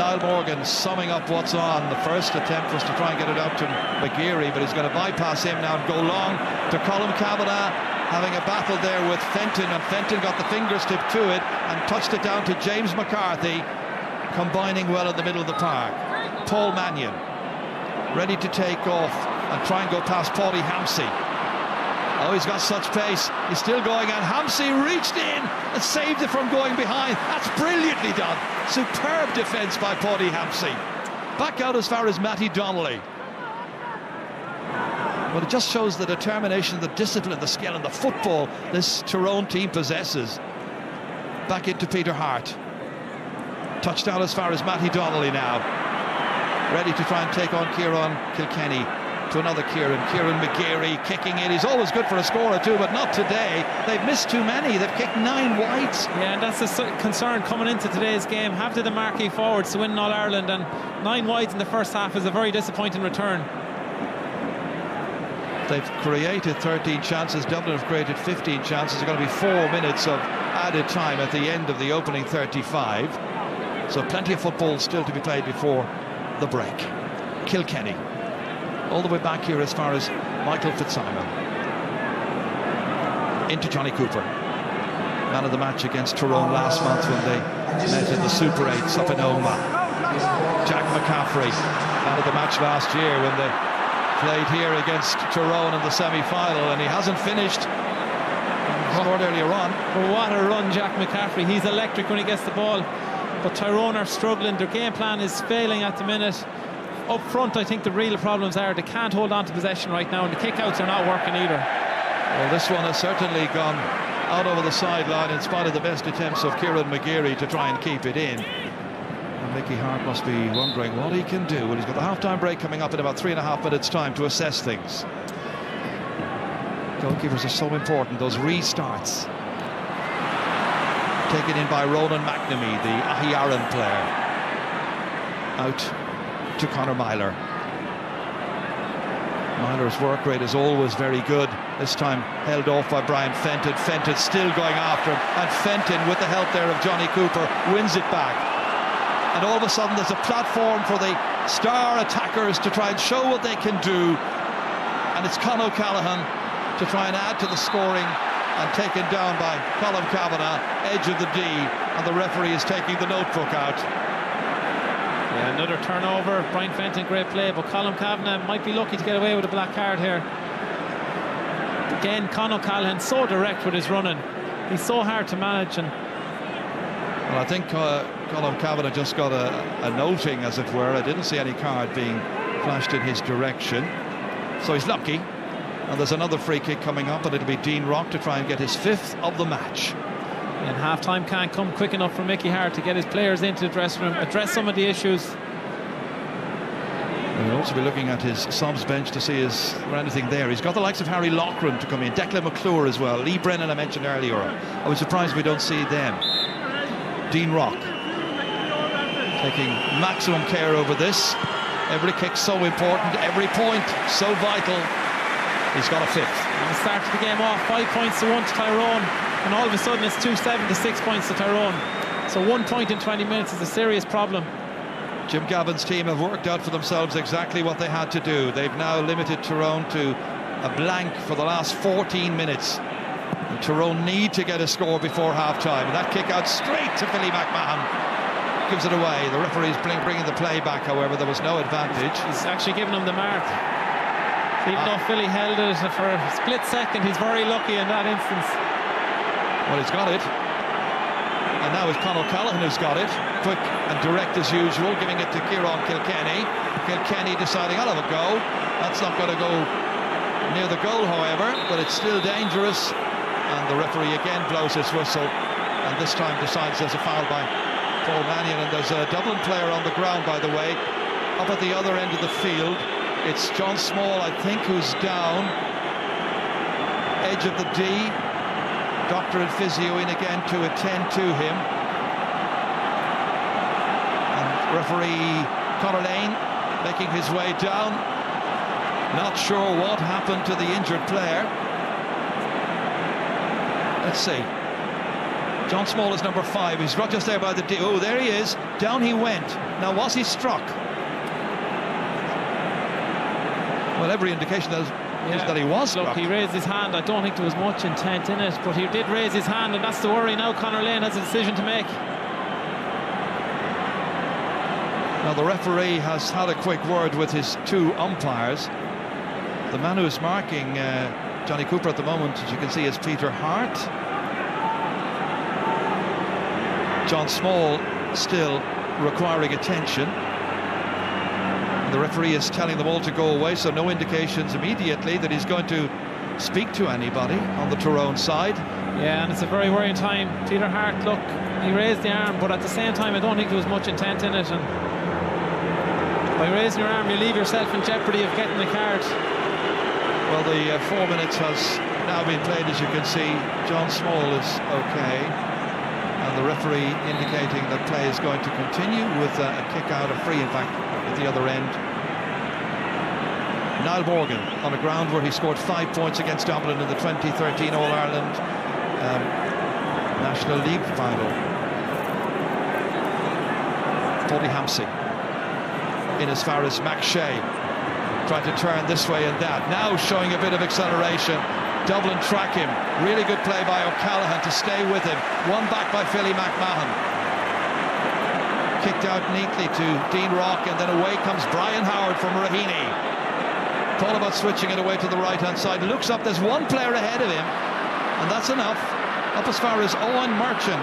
Niall Morgan summing up what's on. The first attempt was to try and get it out to McGeary, but he's going to bypass him now and go long to Colm Cavanagh, having a battle there with Fenton, and Fenton got the fingers tipped to it and touched it down to James McCarthy, combining well in the middle of the park. Paul Mannion ready to take off and try and go past Paddy Hampsey. Oh, he's got such pace. He's still going, and Hampsey reached in and saved it from going behind. That's brilliantly done. Superb defence by Paddy Hampsey. Back out as far as Matty Donnelly. Well, it just shows the determination, the discipline, the skill and the football this Tyrone team possesses. Back into Peter Hart. Touchdown as far as Matty Donnelly now. Ready to try and take on Kieran Kilkenny. To another Kieran McGeary kicking it. He's always good for a score or two, but not today. They've missed too many. They've kicked 9 wides. Yeah, and that's the concern coming into today's game. Have the marquee forwards to win All Ireland, and 9 wides in the first half is a very disappointing return. They've created 13 chances. Dublin have created 15 chances. There's going to be 4 minutes of added time at the end of the opening 35. So plenty of football still to be played before the break. Kilkenny all the way back here as far as Michael Fitzsimon. Into Johnny Cooper, man of the match against Tyrone last month when they met in the Super 8s up in Omagh. Jack McCaffrey, man of the match last year when they played here against Tyrone in the semi-final, and he hasn't finished. Scored earlier on. Well, what a run, Jack McCaffrey. He's electric when he gets the ball, but Tyrone are struggling. Their game plan is failing at the minute. Up front, I think the real problems are they can't hold on to possession right now, and the kickouts are not working either. Well, this one has certainly gone out over the sideline in spite of the best attempts of Kieran McGeary to try and keep it in. And Mickey Harte must be wondering what he can do. Well, he's got the half-time break coming up in about 3.5 minutes' time to assess things. Goalkeepers are so important, those restarts. Taken in by Ronan McNamee, the Ahiaran player. Out to Conor Myler. Myler's work rate is always very good. This time held off by Brian Fenton. Fenton still going after him. And Fenton, with the help there of Johnny Cooper, wins it back. And all of a sudden there's a platform for the star attackers to try and show what they can do. And it's Con O'Callaghan to try and add to the scoring, and taken down by Colm Kavanagh, edge of the D, and the referee is taking the notebook out. Yeah, another turnover. Brian Fenton, great play, but Colm Kavanagh might be lucky to get away with a black card here. Again, Con O'Callaghan so direct with his running. He's so hard to manage. And well, I think Colm Kavanagh just got a noting, as it were. I didn't see any card being flashed in his direction, so he's lucky. And there's another free kick coming up, and it'll be Dean Rock to try and get his 5th of the match. And half-time can't come quick enough for Mickey Harte to get his players into the dressing room, address some of the issues. And we'll also be looking at his subs bench to see is there anything there. He's got the likes of Harry Loughran to come in, Declan McClure as well, Lee Brennan I mentioned earlier. I was surprised we don't see them. Dean Rock taking maximum care over this. Every kick so important, every point so vital. He's got a 5th. And he started the game off 5 points to 1 to Tyrone, and all of a sudden it's 2-7 to 6 points to Tyrone. So 1 point in 20 minutes is a serious problem. Jim Gavin's team have worked out for themselves exactly what they had to do. They've now limited Tyrone to a blank for the last 14 minutes. And Tyrone need to get a score before half-time. And that kick out straight to Billy McMahon gives it away. The referee's bringing the play back, however. There was no advantage. He's actually given him the mark. Even though Philly held it for a split second, he's very lucky in that instance. Well, he's got it. And now it's Con O'Callaghan who's got it. Quick and direct as usual, giving it to Kieran Kilkenny. Kilkenny deciding, I'll have a go. That's not going to go near the goal, however, but it's still dangerous. And the referee again blows his whistle. And this time decides there's a foul by Paul Mannion. And there's a Dublin player on the ground, by the way, up at the other end of the field. It's John Small, I think, who's down. Edge of the D. Doctor and physio in again to attend to him. And referee Conor Lane making his way down. Not sure what happened to the injured player. Let's see. John Small is number 5. He's right just there by the D. Oh, there he is. Down he went. Now, was he struck? Well, every indication is that he was struck. Look, he raised his hand. I don't think there was much intent in it, but he did raise his hand, and that's the worry now. Conor Lane has a decision to make. Now, the referee has had a quick word with his 2 umpires. The man who is marking Johnny Cooper at the moment, as you can see, is Peter Harte. John Small still requiring attention. The referee is telling them all to go away, so no indications immediately that he's going to speak to anybody on the Tyrone side. Yeah, and it's a very worrying time. Peter Harte, look, he raised the arm, but at the same time I don't think there was much intent in it, and by raising your arm you leave yourself in jeopardy of getting the card. Well, the 4 minutes has now been played, as you can see. John Small is okay, and the referee indicating that play is going to continue with a kick out, a free in fact, at the other end. Niall Morgan on a ground where he scored 5 points against Dublin in the 2013 All-Ireland National League final. Paddy Hampsey in as far as McShay, trying to turn this way and that, now showing a bit of acceleration. Dublin track him. Really good play by O'Callaghan to stay with him. One back by Philly McMahon. Kicked out neatly to Dean Rock, and then away comes Brian Howard from Raheny. Thought about switching it away to the right-hand side. Looks up, there's one player ahead of him, and that's enough. Up as far as Owen Merchant,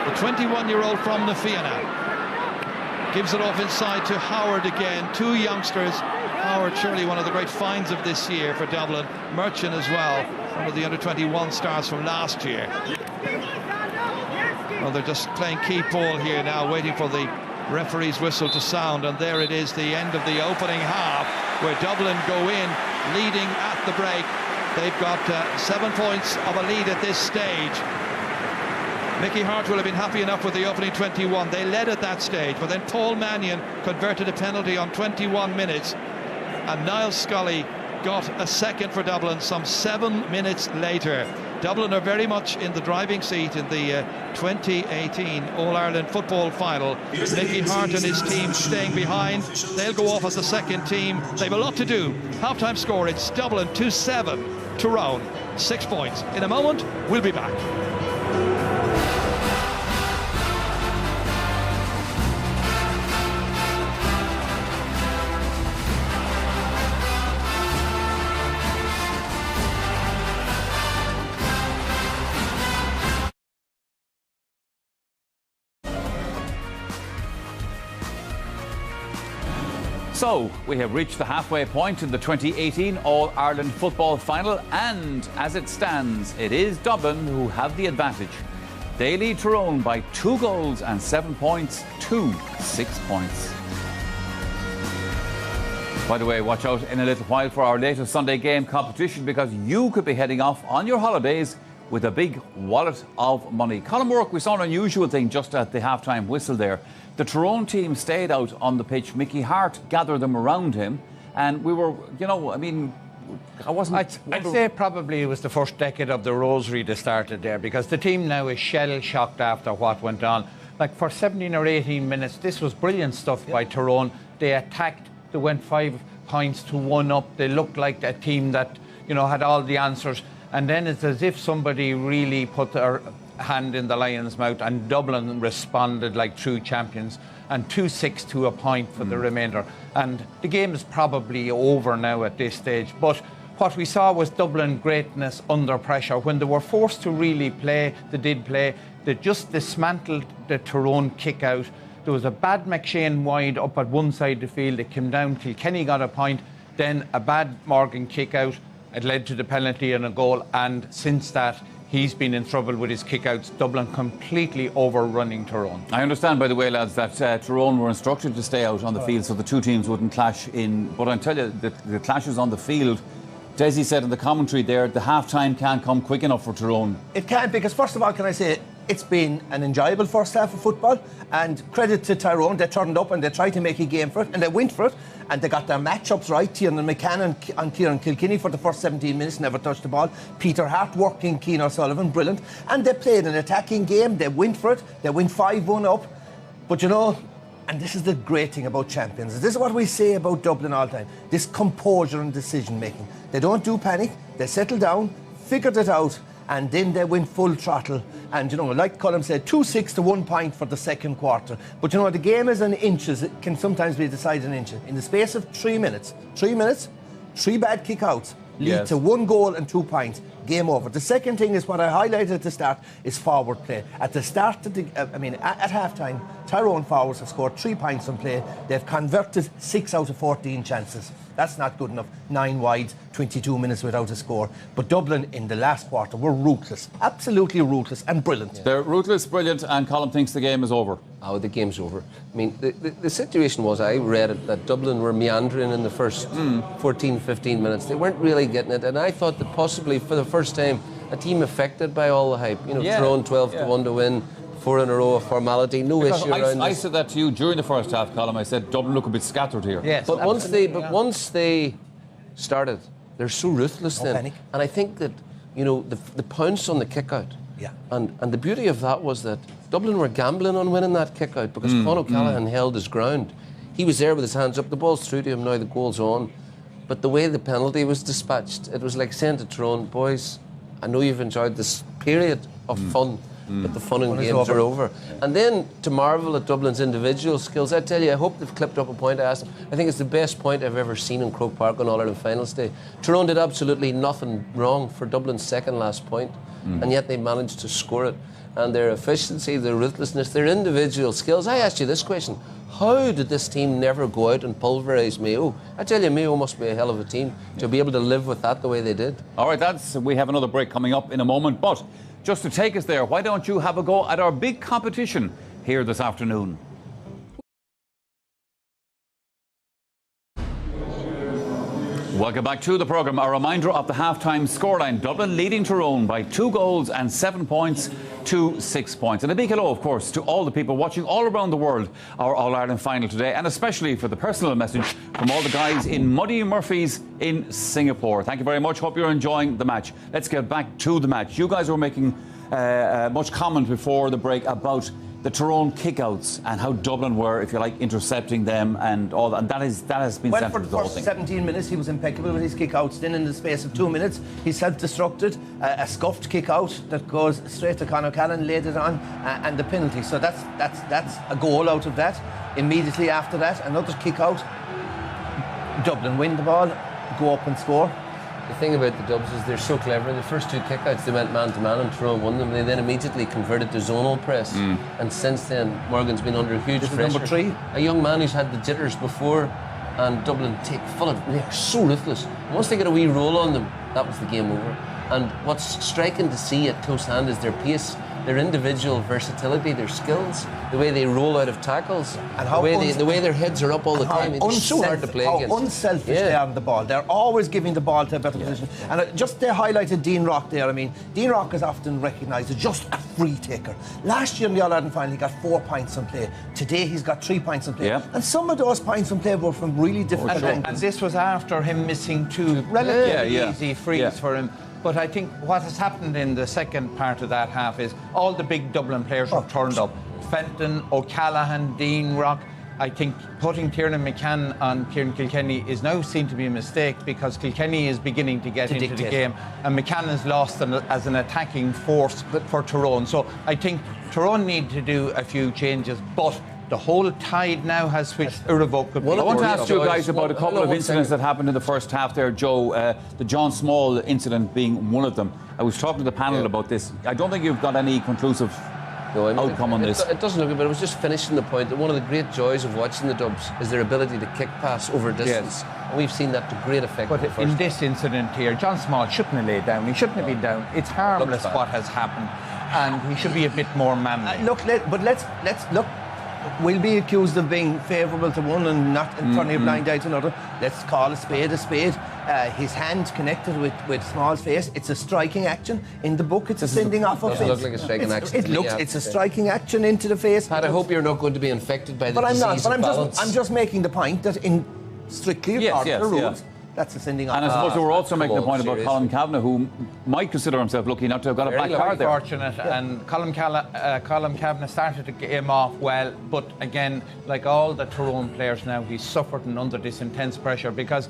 the 21-year-old from Na Fianna. Gives it off inside to Howard again. 2 youngsters Howard, surely one of the great finds of this year for Dublin. Merchant as well, one of the under-21 stars from last year. Well, they're just playing key ball here now, waiting for the referee's whistle to sound, and there it is, the end of the opening half, where Dublin go in leading at the break. They've got 7 points of a lead at this stage. Mickey Hart will have been happy enough with the opening 21. They led at that stage, but then Paul Mannion converted a penalty on 21 minutes, and Niall Scully got a second for Dublin some 7 minutes later. Dublin are very much in the driving seat in the 2018 All-Ireland football final. Mickey Hart and his team staying behind. They'll go off as the second team. They've a lot to do. Half-time score, it's Dublin 2-7, Tyrone 6 points. In a moment, we'll be back. So, we have reached the halfway point in the 2018 All-Ireland football final, and as it stands, it is Dublin who have the advantage. They lead Tyrone by 2 goals and 7 points to 6 points. By the way, watch out in a little while for our latest Sunday game competition, because you could be heading off on your holidays with a big wallet of money. Colin Moore, we saw an unusual thing just at the half-time whistle there. The Tyrone team stayed out on the pitch. Mickey Hart gathered them around him, and we were, you know, I mean, I wasn't... I'd say probably it was the first decade of the rosary that started there, because the team now is shell-shocked after what went on. Like, for 17 or 18 minutes, this was brilliant stuff by Tyrone. They attacked, they went 5 points to 1 up. They looked like a team that, you know, had all the answers. And then it's as if somebody really put their hand in the lion's mouth, and Dublin responded like true champions, and 2-6 to a point for the remainder. And the game is probably over now at this stage, but what we saw was Dublin greatness under pressure. When they were forced to really play, they did play. They just dismantled the Tyrone kick out. There was a bad McShane wide up at one side of the field. It came down till Kenny got a point, then a bad Morgan kick out. It led to the penalty and a goal, and since that, he's been in trouble with his kickouts. Dublin completely overrunning Tyrone. I understand, by the way, lads, that Tyrone were instructed to stay out on the field so the two teams wouldn't clash in. But I tell you, the clashes on the field, Desi said in the commentary there, the half-time can't come quick enough for Tyrone. It can't, because first of all, can I say, it's been an enjoyable first half of football, and credit to Tyrone. They turned up and they tried to make a game for it, and they went for it, and they got their matchups right. Tiernan McCann and Kieran Kilkenny for the first 17 minutes never touched the ball. Peter Hart working, Keane O'Sullivan, brilliant, and they played an attacking game. They went for it. They went 5-1 up, but you know, and this is the great thing about champions. This is what we say about Dublin all the time. This composure and decision making. They don't do panic. They settle down, figured it out, and then they went full throttle. And, you know, like Colin said, 2-6 to 1 point for the second quarter. But, you know, the game is in inches. It can sometimes be decided in inches. In the space of 3 minutes, 3 bad kick-outs lead to 1 goal and 2 points. Game over. The second thing is what I highlighted at the start is forward play. At the start of the, at half-time, Tyrone forwards have scored 3 points on play. They've converted 6 out of 14 chances. That's not good enough. 9 wide, 22 minutes without a score. But Dublin in the last quarter were ruthless. Absolutely ruthless and brilliant. Yeah. They're ruthless, brilliant, and Colin thinks the game is over. Oh, the game's over. I mean, the situation was, I read it, that Dublin were meandering in the first 14, 15 minutes. They weren't really getting it. And I thought that possibly for the first time, a team affected by all the hype. You know, Tyrone 12 to 1 to win. 4 in a row of formality, no issue around I said that to you during the first half, Colin. I said Dublin look a bit scattered here. Yes, but once they started, they're so ruthless then. Panic. And I think that, you know, the pounce on the kick out. Yeah. And the beauty of that was that Dublin were gambling on winning that kick out, because Con O'Callaghan held his ground. He was there with his hands up. The ball's through to him now. The goal's on. But the way the penalty was dispatched, it was like saying to Tyrone, boys, I know you've enjoyed this period of fun. But the fun and games are over. And then to marvel at Dublin's individual skills, I tell you, I hope they've clipped up a point. I asked them. I think it's the best point I've ever seen in Croke Park on All-Ireland Finals Day. Tyrone did absolutely nothing wrong for Dublin's second last point, and yet they managed to score it. And their efficiency, their ruthlessness, their individual skills. I asked you this question. How did this team never go out and pulverise Mayo? I tell you, Mayo must be a hell of a team to be able to live with that the way they did. All right, we have another break coming up in a moment. But just to take us there, why don't you have a go at our big competition here this afternoon? Welcome back to the programme. A reminder of the half-time scoreline. Dublin leading Tyrone by 2 goals and 7 points to 6 points. And a big hello, of course, to all the people watching all around the world our All-Ireland final today, and especially for the personal message from all the guys in Muddy Murphy's in Singapore. Thank you very much. Hope you're enjoying the match. Let's get back to the match. You guys were making much comment before the break about the Tyrone kickouts and how Dublin were, if you like, intercepting them and all that. And that has been central to the whole thing. For the first 17 minutes, he was impeccable with his kickouts. Then in the space of 2 minutes, he self-destructed a scuffed kickout that goes straight to Conor Callan, laid it on, and the penalty. So that's a goal out of that. Immediately after that, another kickout. Dublin win the ball, go up and score. The thing about the Dubs is they're so clever. The first 2 kickouts they went man-to-man and Tyrone won them. They then immediately converted to zonal press. And since then, Morgan's been under huge pressure. Number 3. A young man who's had the jitters before, and Dublin take full of... They're so ruthless. Once they get a wee roll on them, that was the game over. And what's striking to see at close hand is their pace, their individual versatility, their skills, the way they roll out of tackles, and the way their heads are up all the time. It's so hard to play against. How unselfish they are on the ball. They're always giving the ball to a better position. And just they highlighted Dean Rock there. I mean, Dean Rock is often recognised as just a free taker. Last year in the All-Ireland final, he got 4 points on play. Today, he's got 3 points on play. Yeah. And some of those points on play were from really different angles. And this was after him missing 2 relatively easy frees for him. But I think what has happened in the second part of that half is all the big Dublin players have turned up. Fenton, O'Callaghan, Dean Rock. I think putting Tiernan McCann on Kieran Kilkenny is now seen to be a mistake because Kilkenny is beginning to get into the game and McCann is lost as an attacking force for Tyrone. So I think Tyrone need to do a few changes, but the whole tide now has switched irrevocably. I want to ask you guys about a couple of incidents that happened in the first half there, Joe. The John Small incident being one of them. I was talking to the panel about this. I don't think you've got any conclusive outcome on this. It doesn't look good, but I was just finishing the point that one of the great joys of watching the Dubs is their ability to kick pass over distance. And we've seen that to great effect. But in this incident here, John Small shouldn't have laid down. He shouldn't have been down. It's harmless what has happened. And he should be a bit more manly. Let's look. We'll be accused of being favourable to one and not turning a blind eye to another. Let's call a spade a spade. His hand connected with Small's face. It's a striking action. In the book, it's a sending off of face. It doesn't look like a striking action. It's a striking action into the face. Pat, I hope you're not going to be infected by the disease of balance. I'm just making the point that in strictly according to the rules, that's a sending off. And I suppose we were also making the point about Colin Kavanagh, who might consider himself lucky not to have got a black card there. Very fortunate, and Colin Kavanagh started the game off well, but again, like all the Tyrone players now, he's suffering under this intense pressure because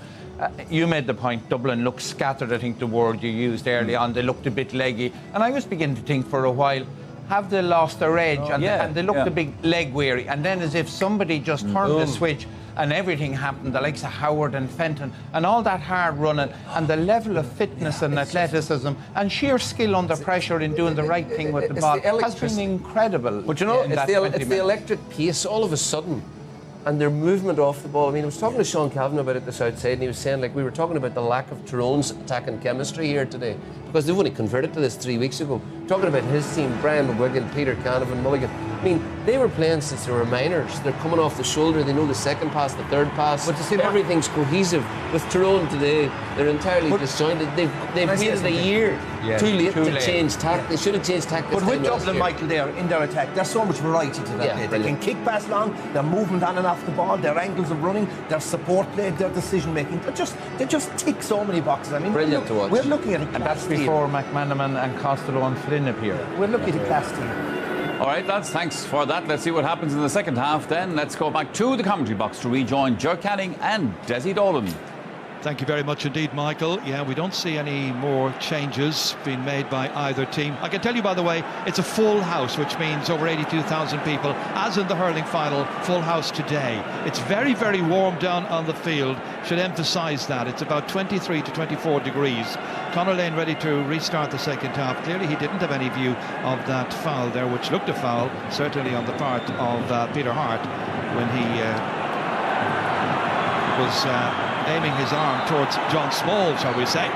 you made the point, Dublin looked scattered, I think the word you used early on. They looked a bit leggy, and I was beginning to think for a while, have they lost their edge? And they looked a big leg weary, and then as if somebody just turned the switch and everything happened, the likes of Howard and Fenton and all that hard running and the level of fitness and athleticism and sheer skill under pressure in doing the right thing with the ball has been incredible. But you know, it's the electric pace all of a sudden and their movement off the ball. I mean, I was talking to Sean Kavanagh about it this outside, and he was saying, like, we were talking about the lack of Tyrone's attacking chemistry here today because they've only converted to this 3 weeks ago. Talking about his team, Brian McGuigan, Peter Canavan, Mulligan. I mean, they were playing since they were minors. They're coming off the shoulder. They know the second pass, the third pass. But to see everything's cohesive. With Tyrone today, they're entirely disjointed. They've waited a year too late to change tactics. They should have changed tactics. But with Dublin, Michael, there in their attack, there's so much variety to that play. They can kick pass long, their movement on and off the ball, their angles of running, their support play, their decision making. They just tick so many boxes. I mean, brilliant to watch. We're looking at a class and that's before McManaman and Costello and Flynn appear. We're looking at a class team. All right, lads, thanks for that. Let's see what happens in the second half then. Let's go back to the commentary box to rejoin Ger Canning and Desi Dolan. Thank you very much indeed, Michael. Yeah, we don't see any more changes being made by either team. I can tell you, by the way, it's a full house, which means over 82,000 people, as in the hurling final, full house today. It's very, very warm down on the field. Should emphasise that. It's about 23 to 24 degrees. Conor Lane ready to restart the second half. Clearly, he didn't have any view of that foul there, which looked a foul, certainly on the part of Peter Hart. when he was aiming his arm towards John Small, shall we say.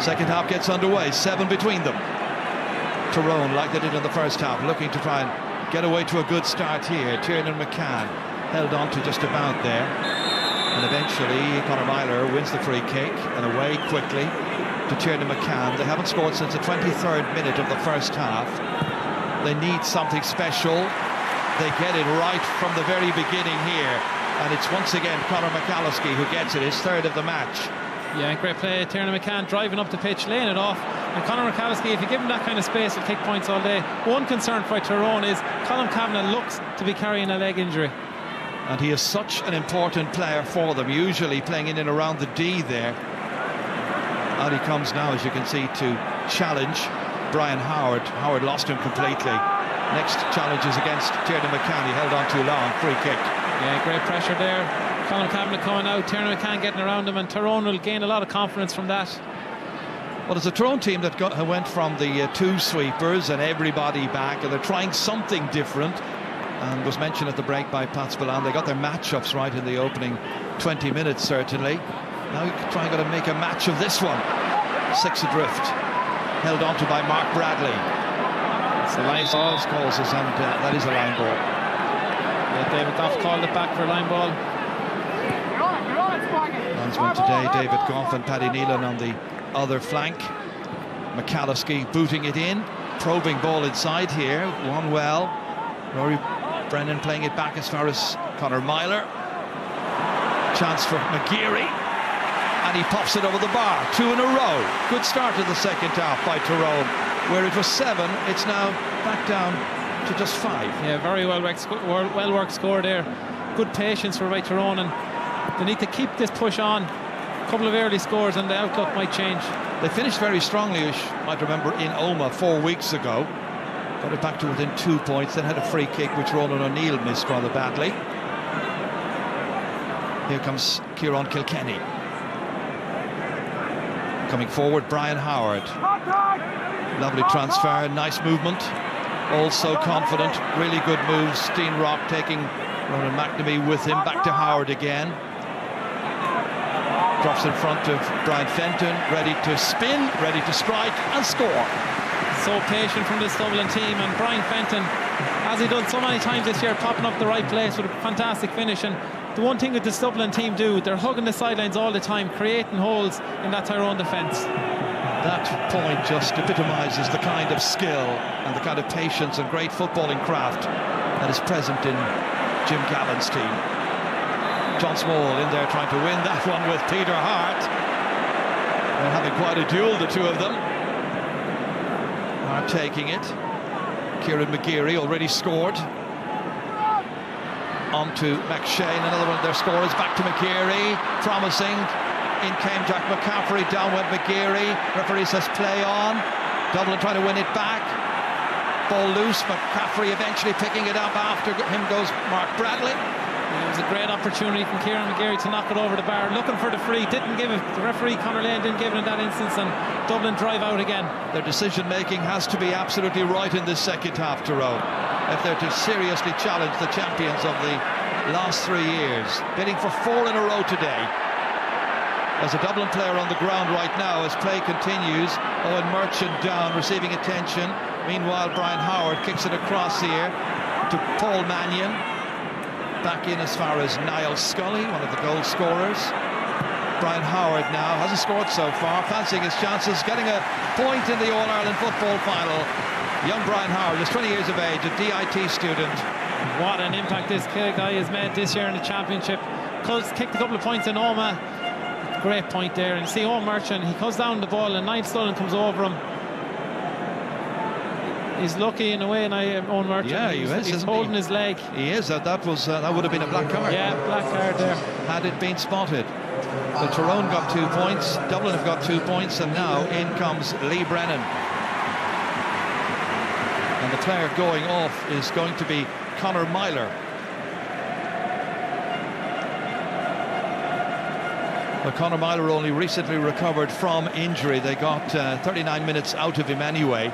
Second half gets underway, 7 between them. Tyrone, like they did in the first half, looking to try and get away to a good start here. Tiernan McCann held on to just about there. And eventually, Conor Myler wins the free kick and away quickly to Tiernan McCann. They haven't scored since the 23rd minute of the first half. They need something special. They get it right from the very beginning here. And it's once again Conor McAlliskey who gets it, his third of the match. Yeah, great play. Tiernan McCann driving up the pitch, laying it off. And Conor McAlliskey, if you give him that kind of space, he'll kick points all day. One concern for Tyrone is Colin Kavanagh looks to be carrying a leg injury. And he is such an important player for them, usually playing in and around the D there. Out he comes now, as you can see, to challenge Brian Howard. Howard lost him completely. Next challenge is against Tiernan McCann. He held on too long. Free kick. Yeah, great pressure there. Colin Kavanagh coming out, Tiernan McCann getting around him, and Tyrone will gain a lot of confidence from that. Well, it's a Tyrone team that went from the two sweepers and everybody back, and they're trying something different. And was mentioned at the break by Pat Spillane. They got their matchups right in the opening 20 minutes, certainly. Now trying to make a match of this one. 6 adrift. Held onto by Mark Bradley. It's a line ball. Calls us, and that is a line ball. Yeah, David Goff called it back for a line ball. Linesman today, David Goff and Paddy Nealon on the other flank. McAlliskey booting it in. Probing ball inside here. Won well. Rory Brennan playing it back as far as Conor Myler. Chance for McGeary. And he pops it over the bar. 2 in a row. Good start to the second half by Tyrone. Where it was 7, it's now back down to just 5. Yeah, very well worked score there. Good patience for Tyrone, and they need to keep this push on. A couple of early scores and the outlook might change. They finished very strongly, you might remember, in Omagh 4 weeks ago. Got it back to within 2 points, then had a free kick which Ronan O'Neill missed rather badly. Here comes Kieran Kilkenny. Coming forward, Brian Howard. Lovely transfer, nice movement. Also confident, really good moves. Dean Rock taking Ronan McNamee with him, back to Howard again. Drops in front of Brian Fenton, ready to spin, ready to strike and score. So patient from this Dublin team, and Brian Fenton, as he done so many times this year, popping up the right place with a fantastic finish. And the one thing that this Dublin team do, they're hugging the sidelines all the time, creating holes in that Tyrone defence. That point just epitomises the kind of skill and the kind of patience and great footballing craft that is present in Jim Gavin's team. John Small in there trying to win that one with Peter Hart. They're having quite a duel, the two of them. Hart taking it. Kieran McGeary already scored. On to McShane, another one of their scorers. Back to McGeary, promising. In came Jack McCaffrey, down went McGeary. Referee says play on. Dublin trying to win it back. Ball loose, McCaffrey eventually picking it up. After him goes Mark Bradley. It was a great opportunity from Kieran McGeary to knock it over the bar, looking for the free, didn't give it. The referee Conor Lane didn't give it in that instance, and Dublin drive out again. Their decision making has to be absolutely right in this second half, Tyrone, if they're to seriously challenge the champions of the last 3 years. Bidding for 4 in a row today. There's a Dublin player on the ground right now as play continues. Owen Merchant down, receiving attention. Meanwhile, Brian Howard kicks it across here to Paul Mannion. Back in as far as Niall Scully, one of the goal scorers. Brian Howard now hasn't scored so far, fancying his chances, getting a point in the All-Ireland football final. Young Brian Howard, just 20 years of age, a DIT student. What an impact this guy has made this year in the championship. Kicked a couple of points in Omagh. Great point there. And you see Owen Merchant, he comes down the ball and Niall Stullen comes over him. He's lucky in a way, and Owen Merchant. Yeah, he's holding his leg. He is. That would have been a black card. Yeah, black card there. Had it been spotted. So Tyrone got 2 points, Dublin have got 2 points, and now in comes Lee Brennan. And the player going off is going to be Conor Myler. Well, Conor Myler only recently recovered from injury. They got 39 minutes out of him anyway.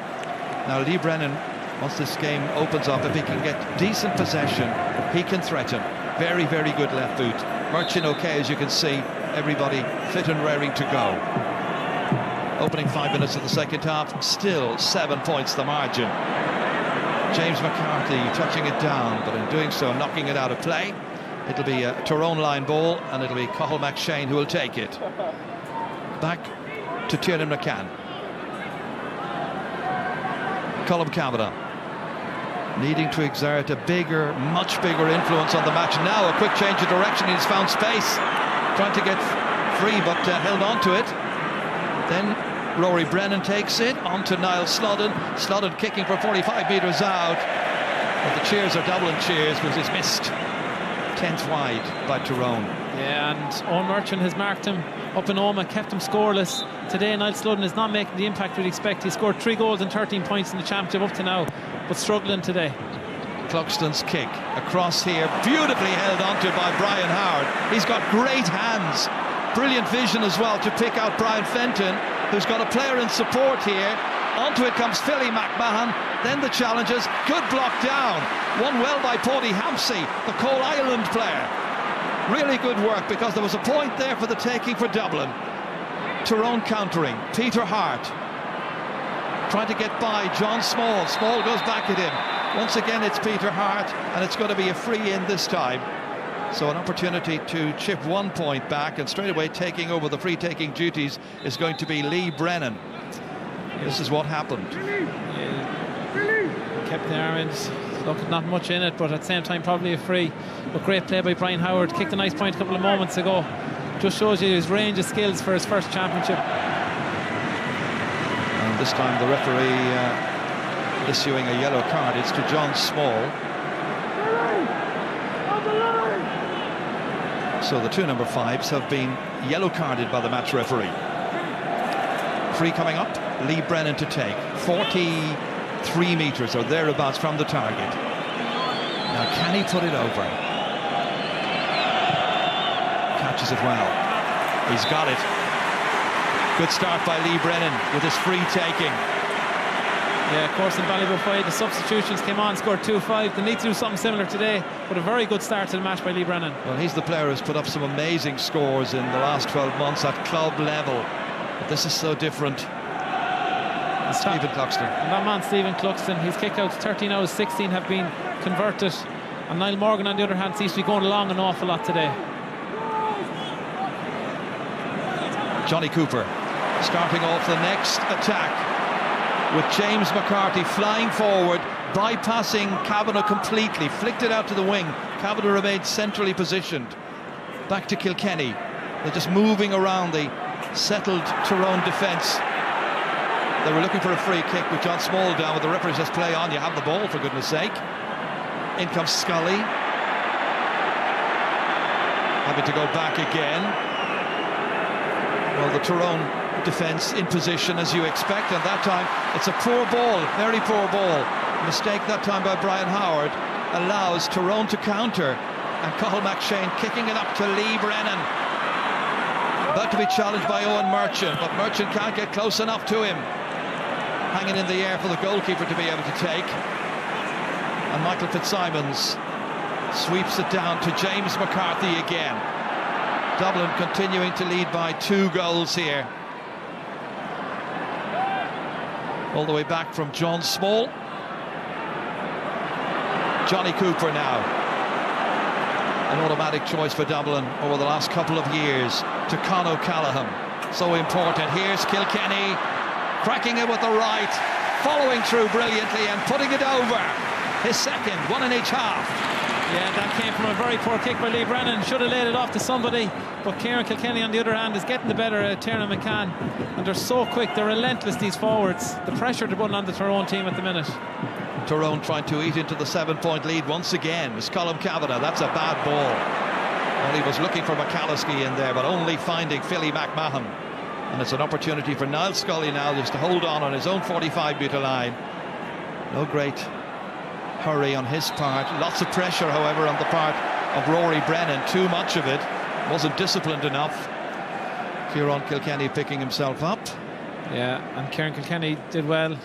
Now Lee Brennan Once this game opens up, if he can get decent possession, he can threaten. Very, very good left boot. Merchant okay, as you can see, everybody fit and raring to go. Opening 5 minutes of the second half, still 7 points the margin. James McCarthy touching it down, but in doing so knocking it out of play. It'll be a Tyrone line ball, and it'll be Cathal McShane who will take it. Back to Tiernan McCann. Colm Kavanagh needing to exert a bigger, much bigger influence on the match. Now a quick change of direction. He's found space, trying to get free, but held on to it. Then Rory Brennan takes it on to Niall Slodden. Slodden kicking for 45 metres out. But the cheers are Dublin cheers because he's missed 10th wide by Tyrone. Yeah, and Owen Merchant has marked him up in Omagh, kept him scoreless. Today, Niall Slodden is not making the impact we'd expect. He scored 3 goals and 13 points in the championship up to now, but struggling today. Cluxton's kick across here, beautifully held onto by Brian Howard. He's got great hands, brilliant vision as well to pick out Brian Fenton, who's got a player in support here. Onto it comes Philly McMahon, then the challenges, good block down, won well by Paddy Hampsey, the Coal Island player. Really good work, because there was a point there for the taking for Dublin. Tyrone countering, Peter Hart trying to get by John Small. Small goes back at him. Once again it's Peter Hart, and it's going to be a free in this time. So an opportunity to chip 1 point back, and straight away taking over the free taking duties is going to be Lee Brennan. This is what happened. Kept the Ireland, look, not much in it, but at the same time probably a free. But great play by Brian Howard, kicked a nice point a couple of moments ago. Just shows you his range of skills for his first championship. And this time the referee issuing a yellow card. It's to John Small. So the 2 number 5s have been yellow carded by the match referee. Free coming up, Lee Brennan to take. 43 metres or thereabouts from the target. Now can he put it over? Catches it well. He's got it. Good start by Lee Brennan with his free taking. Yeah, of course in Ballybofey the substitutions came on, scored 2-5. They need to do something similar today, but a very good start to the match by Lee Brennan. Well, he's the player who's put up some amazing scores in the last 12 months at club level. But this is so different. Stephen Cluxton. And that man, Stephen Cluxton, his kickouts, 13 out of 16 have been converted. And Niall Morgan, on the other hand, seems to be going along an awful lot today. Johnny Cooper starting off the next attack with James McCarthy flying forward, bypassing Kavanagh completely, flicked it out to the wing. Kavanagh remained centrally positioned. Back to Kilkenny. They're just moving around the settled Tyrone defence. They were looking for a free kick with John Small down, but the referee says play on, you have the ball for goodness sake. In comes Scully. Having to go back again. Well, the Tyrone defence in position as you expect, and that time it's a poor ball, very poor ball. Mistake that time by Brian Howard allows Tyrone to counter, and Cathal McShane kicking it up to Lee Brennan. About to be challenged by Owen Merchant, but Merchant can't get close enough to him. Hanging in the air for the goalkeeper to be able to take. And Michael Fitzsimons sweeps it down to James McCarthy again. Dublin continuing to lead by 2 goals here. All the way back from John Small. Johnny Cooper now. An automatic choice for Dublin over the last couple of years to Con O'Callaghan. So important. Here's Kilkenny cracking it with the right, following through brilliantly and putting it over. His second, 1 in each half. Yeah, that came from a very poor kick by Lee Brennan. Should have laid it off to somebody, but Kieran Kilkenny on the other hand is getting the better of Tiernan McCann, and they're so quick, they're relentless, these forwards. The pressure they're putting on the Tyrone team at the minute. Tyrone trying to eat into the 7-point lead once again. It's Colm Kavanagh. That's a bad ball. Well, he was looking for McCalliskey in there, but only finding Philly McMahon. And it's an opportunity for Niall Scully now just to hold on his own 45-metre line. No great hurry on his part. Lots of pressure, however, on the part of Rory Brennan. Too much of it. Wasn't disciplined enough. Kieran Kilkenny picking himself up. Yeah, and Kieran Kilkenny did well.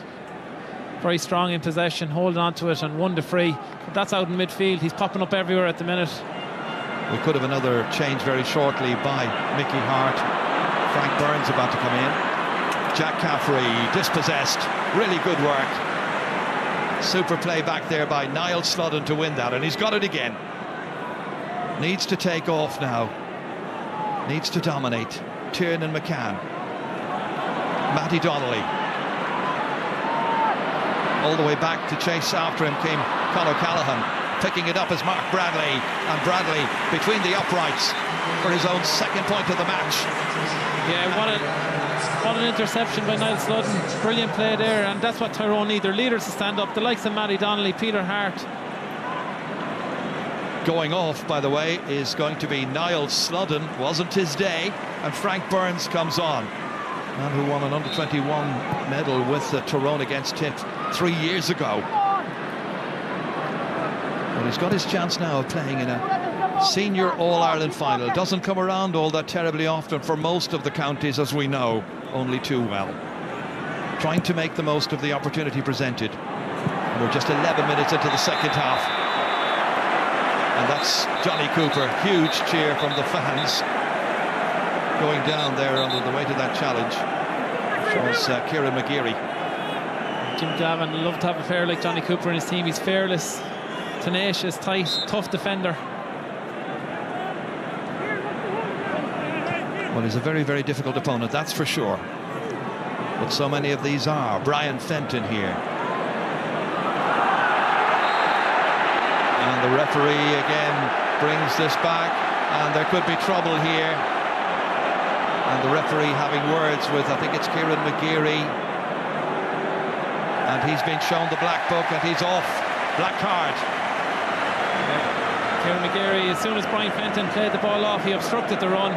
very strong in possession, holding on to it and won the free. But that's out in midfield. He's popping up everywhere at the minute. We could have another change very shortly by Mickey Hart. Frank Burns about to come in. Jack Caffrey dispossessed. Really good work. Super play back there by Niall Sludden to win that, and he's got it again. Needs to take off now. Needs to dominate. Tiernan McCann. Matty Donnelly. All the way back to chase after him came Conor Callaghan. Picking it up as Mark Bradley, and Bradley between the uprights for his own second point of the match. Yeah, what an interception by Niall Sludden. Brilliant play there, and that's what Tyrone need. Their leaders to stand up, the likes of Matty Donnelly, Peter Hart. Going off, by the way, is going to be Niall Sludden. Wasn't his day, and Frank Burns comes on. Man who won an under-21 medal with Tyrone against Tip 3 years ago. Well, he's got his chance now of playing in a senior All-Ireland final. Doesn't come around all that terribly often for most of the counties, as we know, only too well. Trying to make the most of the opportunity presented. And we're just 11 minutes into the second half. And that's Johnny Cooper. Huge cheer from the fans. Going down there under the weight of that challenge was Kieran McGeary. Jim Gavin would love to have a player like Johnny Cooper in his team. He's fearless, tenacious, tight, tough defender. Well, he's a very, very difficult opponent, that's for sure. But so many of these are. Brian Fenton here. And the referee again brings this back, and there could be trouble here. And the referee having words with, I think it's Kieran McGeary. And he's been shown the black book, and he's off. Black card. Kieran McGeary, as soon as Brian Fenton played the ball off, he obstructed the run.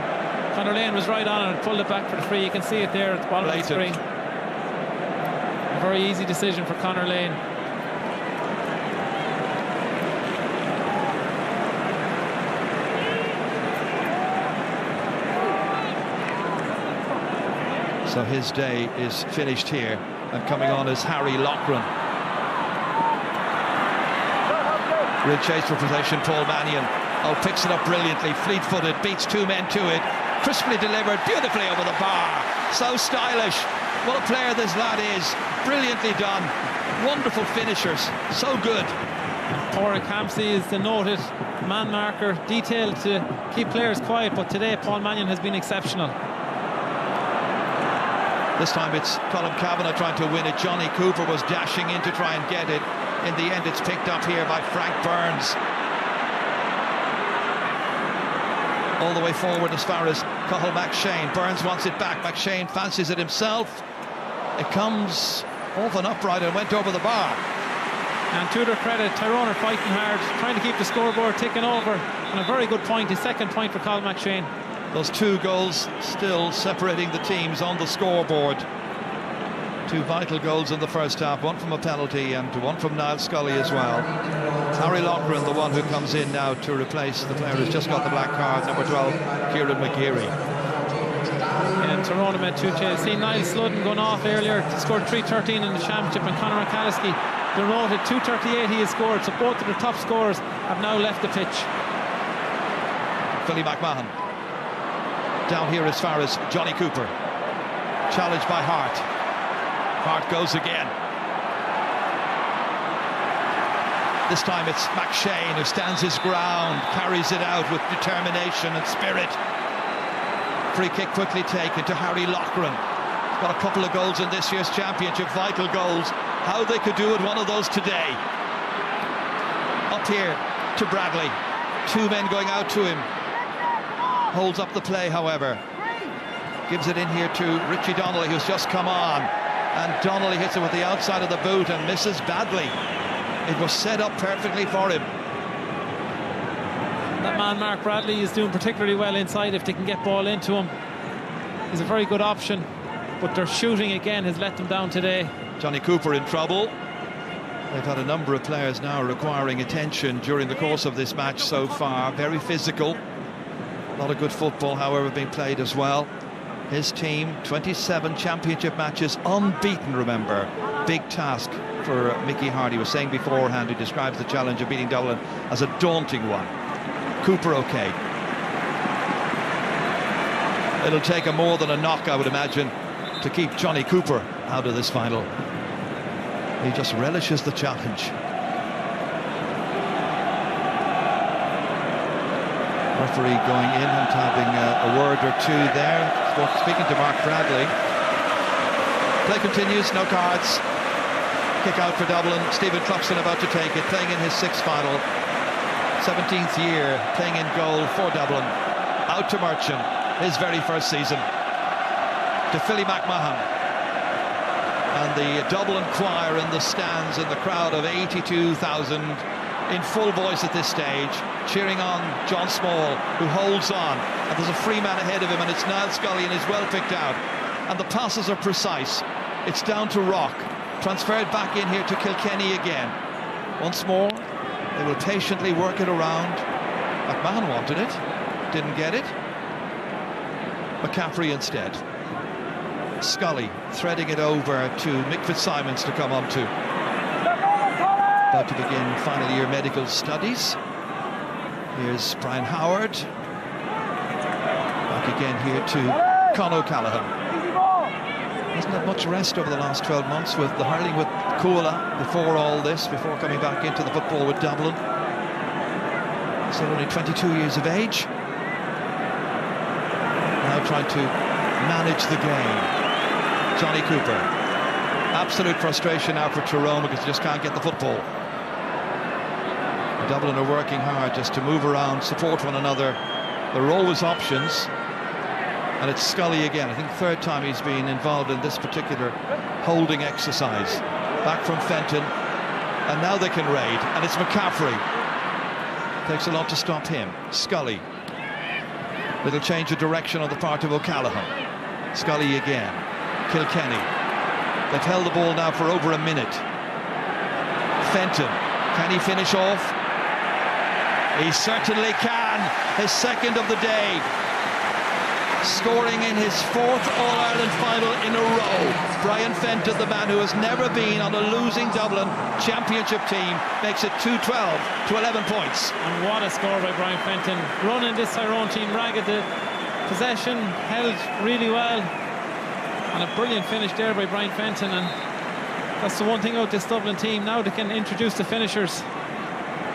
Conor Lane was right on it and pulled it back for the free. You can see it there at the bottom of the screen. A very easy decision for Conor Lane. So his day is finished here, and coming on is Harry Loughran. Real chase for possession, Paul Mannion. Oh, picks it up brilliantly, fleet-footed, beats two men to it. Crisply delivered, beautifully over the bar. So stylish. What a player this lad is. Brilliantly done. Wonderful finishers. So good. Pádraig Campsey is the noted man marker, detailed to keep players quiet, but today Paul Mannion has been exceptional. This time it's Colm Kavanagh trying to win it. Johnny Cooper was dashing in to try and get it. In the end, it's picked up here by Frank Burns. All the way forward as far as Cathal McShane. Burns wants it back. McShane fancies it himself. It comes off an upright and went over the bar. And to their credit, Tyrone are fighting hard, trying to keep the scoreboard ticking over. And a very good point, his second point for Cathal McShane. Those two goals still separating the teams on the scoreboard. Two vital goals in the first half, one from a penalty and one from Niall Scully as well. Harry Loughran, the one who comes in now to replace the player who's just got the black card, number 12, Kieran McGeary. And Tyrone made two changes. See Niall Sludden going off earlier, scored 3-13 in the championship, and Conor McCalliskey demoted 238 he has scored, so both of the top scorers have now left the pitch. Philly McMahon. Down here as far as Johnny Cooper. Challenged by Hart. Hart goes again. This time it's McShane who stands his ground, carries it out with determination and spirit. Free kick quickly taken to Harry Loughran. He's got a couple of goals in this year's championship, vital goals. How they could do it, one of those today. Up here to Bradley. Two men going out to him. Holds up the play, however. Gives it in here to Richie Donnelly, who's just come on. And Donnelly hits it with the outside of the boot and misses badly. It was set up perfectly for him. That man, Mark Bradley, is doing particularly well inside if they can get ball into him. He's a very good option, but their shooting again has let them down today. Johnny Cooper in trouble. They've had a number of players now requiring attention during the course of this match so far. Very physical. A lot of good football, however, being played as well. His team, 27 championship matches, unbeaten, remember. Big task for Mickey Harte. He was saying beforehand, he describes the challenge of beating Dublin as a daunting one. Cooper okay. It'll take a more than a knock, I would imagine, to keep Johnny Cooper out of this final. He just relishes the challenge. Referee going in and having a word or two there. Speaking to Mark Bradley. Play continues, no cards. Kick out for Dublin. Stephen Cluxton about to take it, playing in his 6th final. 17th year, playing in goal for Dublin. Out to Merchant, his very first season. To Philly McMahon. And the Dublin choir in the stands in the crowd of 82,000 in full voice at this stage, cheering on John Small, who holds on. And there's a free man ahead of him, and it's Niall Scully, and he's well picked out. And the passes are precise. It's down to Rock. Transferred back in here to Kilkenny again. Once more, they will patiently work it around. McMahon wanted it, didn't get it. McCaffrey instead. Scully threading it over to Mick Fitzsimons to come on to. About to begin final year medical studies. Here's Brian Howard. Back again here to Con O'Callaghan. Hasn't had much rest over the last 12 months with the hurling with Cuala before all this, before coming back into the football with Dublin. Still only 22 years of age. Now trying to manage the game. Johnny Cooper. Absolute frustration now for Tyrone because they just can't get the football. Dublin are working hard just to move around, support one another. There are always options. And it's Scully again. I think 3rd time he's been involved in this particular holding exercise. Back from Fenton. And now they can raid. And it's McCaffrey. Takes a lot to stop him. Scully. Little change of direction on the part of O'Callaghan. Scully again. Kilkenny. They've held the ball now for over a minute. Fenton. Can he finish off? He certainly can. His 2nd of the day. Scoring in his 4th All-Ireland final in a row. Brian Fenton, the man who has never been on a losing Dublin championship team, makes it 2-12 to 11 points. And what a score by Brian Fenton. Running this Tyrone team ragged. The possession held really well. And a brilliant finish there by Brian Fenton. And that's the one thing about this Dublin team. Now they can introduce the finishers.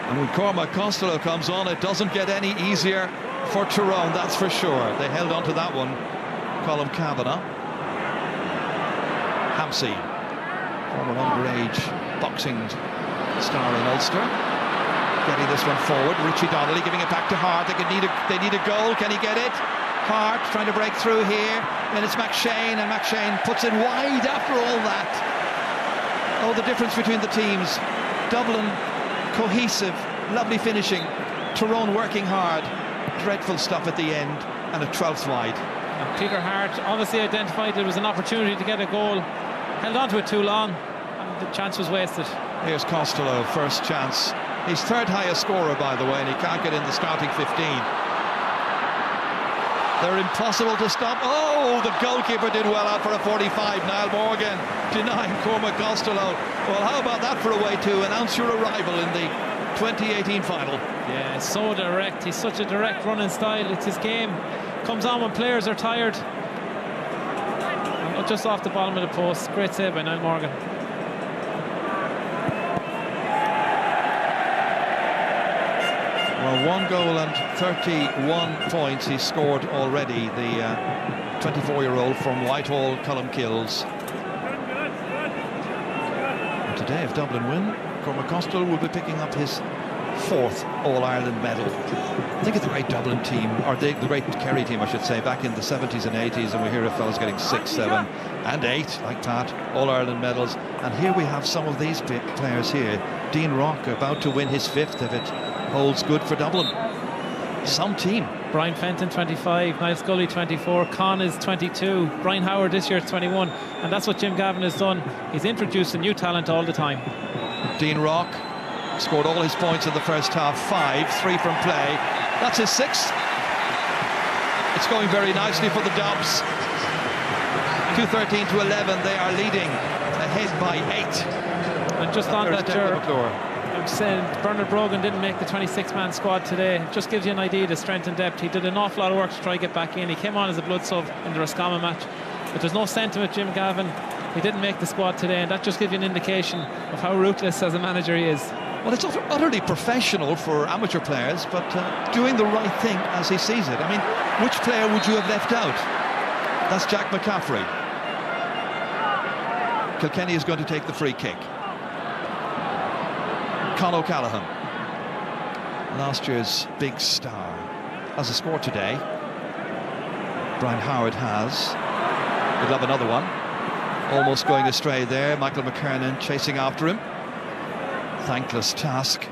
And when Cormac Costello comes on, it doesn't get any easier for Tyrone, that's for sure. They held on to that one. Colm Kavanagh. Hampsey, former underage boxing star in Ulster. Getting this one forward. Richie Donnelly giving it back to Harte. They need a goal. Can he get it? Harte trying to break through here. And it's McShane, and McShane puts it wide after all that. Oh, the difference between the teams. Dublin cohesive, lovely finishing. Tyrone working hard. Dreadful stuff at the end, and a 12th wide. And Peter Harte obviously identified there was an opportunity to get a goal. Held on to it too long, and the chance was wasted. Here's Costello, first chance. He's 3rd highest scorer, by the way, and he can't get in the starting 15. They're impossible to stop. Oh, the goalkeeper did well out for a 45. Niall Morgan denying Cormac Costello. Well, how about that for a way to announce your arrival in the 2018 final? Yeah, so direct. He's such a direct running style. It's his game. Comes on when players are tired. And just off the bottom of the post. Great save by Niall Morgan. Well, 1 goal and 31 points he's scored already, the 24-year-old from Whitehall, Columkills. And today, if Dublin win, Cormac Costello will be picking up his 4th All-Ireland medal. Think of the great Dublin team, or the great Kerry team, I should say, back in the 70s and 80s, and we hear of fellas getting 6, 7 and 8, like Pat, All-Ireland medals. And here we have some of these players here. Dean Rock about to win his 5th if it holds good for Dublin. Some team. Brian Fenton 25, Niall Scully 24, Con is 22, Brian Howard this year 21, and that's what Jim Gavin has done. He's introduced a new talent all the time. Dean Rock scored all his points in the first half, 5, 3 from play. That's his 6th. It's going very nicely for the Dubs. 2:13 to 11, they are leading, ahead by 8. And just on that, McClure. I'm saying Bernard Brogan didn't make the 26-man squad today. It just gives you an idea of the strength and depth. He did an awful lot of work to try to get back in. He came on as a blood sub in the Roscommon match, but there's no sentiment. Jim Gavin, he didn't make the squad today, and that just gives you an indication of how ruthless as a manager he is. Well, it's utterly professional for amateur players, but doing the right thing as he sees it. I mean, which player would you have left out? That's Jack McCaffrey. Kilkenny is going to take the free kick. Con O'Callaghan, last year's big star, has a score today. Brian Howard has. He'd love another one. Almost going astray there. Michael McKernan chasing after him. Thankless task.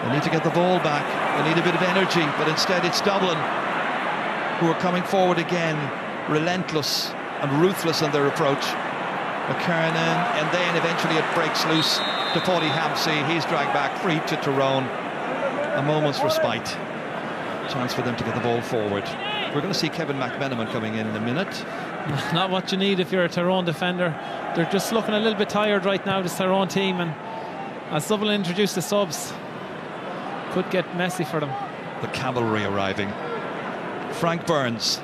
They need to get the ball back. They need a bit of energy, but instead it's Dublin who are coming forward again, relentless and ruthless in their approach. McKernan, and then eventually it breaks loose to Paddy Hampsey. He's dragged back free to Tyrone. A moment's respite. Chance for them to get the ball forward. We're going to see Kevin McMenamin coming in a minute. Not what you need if you're a Tyrone defender. They're just looking a little bit tired right now, this Tyrone team, and as Dublin introduced the subs, could get messy for them. The cavalry arriving. Frank Burns.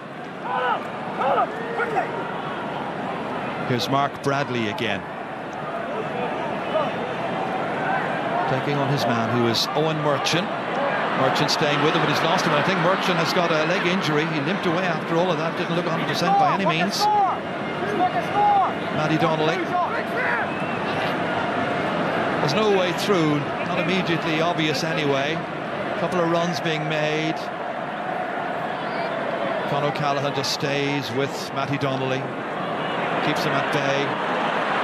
Here's Mark Bradley again. Taking on his man, who is Owen Merchant. Merchant staying with him, but he's lost him. I think Merchant has got a leg injury. He limped away after all of that. Didn't look 100% by any means. Matty Donnelly. There's no way through. Not immediately obvious anyway. A couple of runs being made. Con O'Callaghan just stays with Matty Donnelly. Keeps him at bay.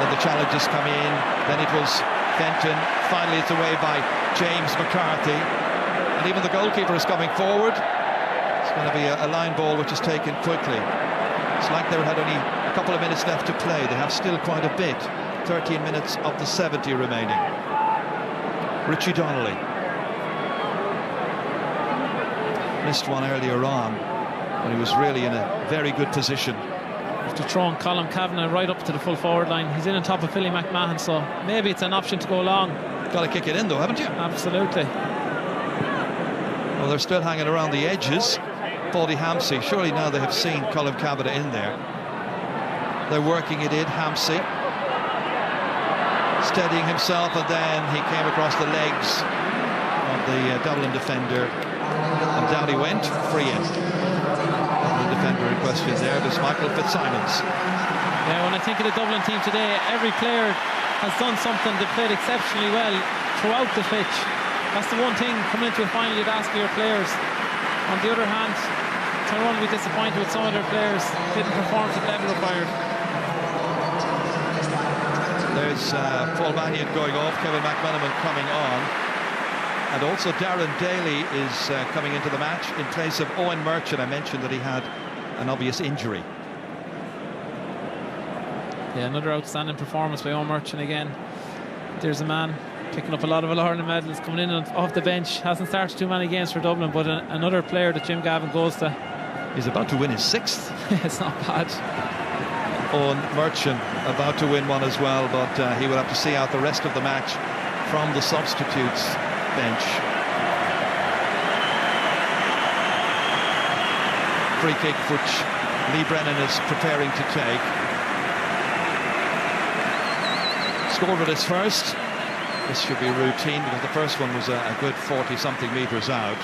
Then the challenges come in. Then it was Fenton. Finally it's away by James McCarthy. And even the goalkeeper is coming forward. It's going to be a line ball which is taken quickly. It's like they had only a couple of minutes left to play. They have still quite a bit. 13 minutes of the 70 remaining. Richie Donnelly. Missed one earlier on when he was really in a very good position. After throwing Colin Kavanagh right up to the full forward line. He's in on top of Philly McMahon, so maybe it's an option to go long. Got to kick it in though, haven't you? Absolutely. Well, they're still hanging around the edges. Paddy Hampsey, surely now they have seen Colin Kavanagh in there. They're working it in, Hampsey. Steadying himself, and then he came across the legs of the Dublin defender. And down he went, free in. The defender in question there was Michael Fitzsimons. Yeah, when I think of the Dublin team today, every player has done something. They played exceptionally well throughout the pitch. That's the one thing coming into a final you'd ask of your players. On the other hand, Tyrone will be disappointed with some of their players. Didn't perform to the level required. There's Paul Mannion going off, Kevin McMenamin coming on. And also Darren Daly is coming into the match in place of Owen Merchant. I mentioned that he had an obvious injury. Yeah, another outstanding performance by Owen Merchant again. There's a man picking up a lot of All-Ireland medals, coming in off the bench. Hasn't started too many games for Dublin, but another player that Jim Gavin goes to. He's about to win his 6th. It's not bad. Owen Merchant about to win one as well, but he will have to see out the rest of the match from the substitutes bench. Free kick which Lee Brennan is preparing to take. Scored with his first. This should be routine because the first one was a good 40-something metres out.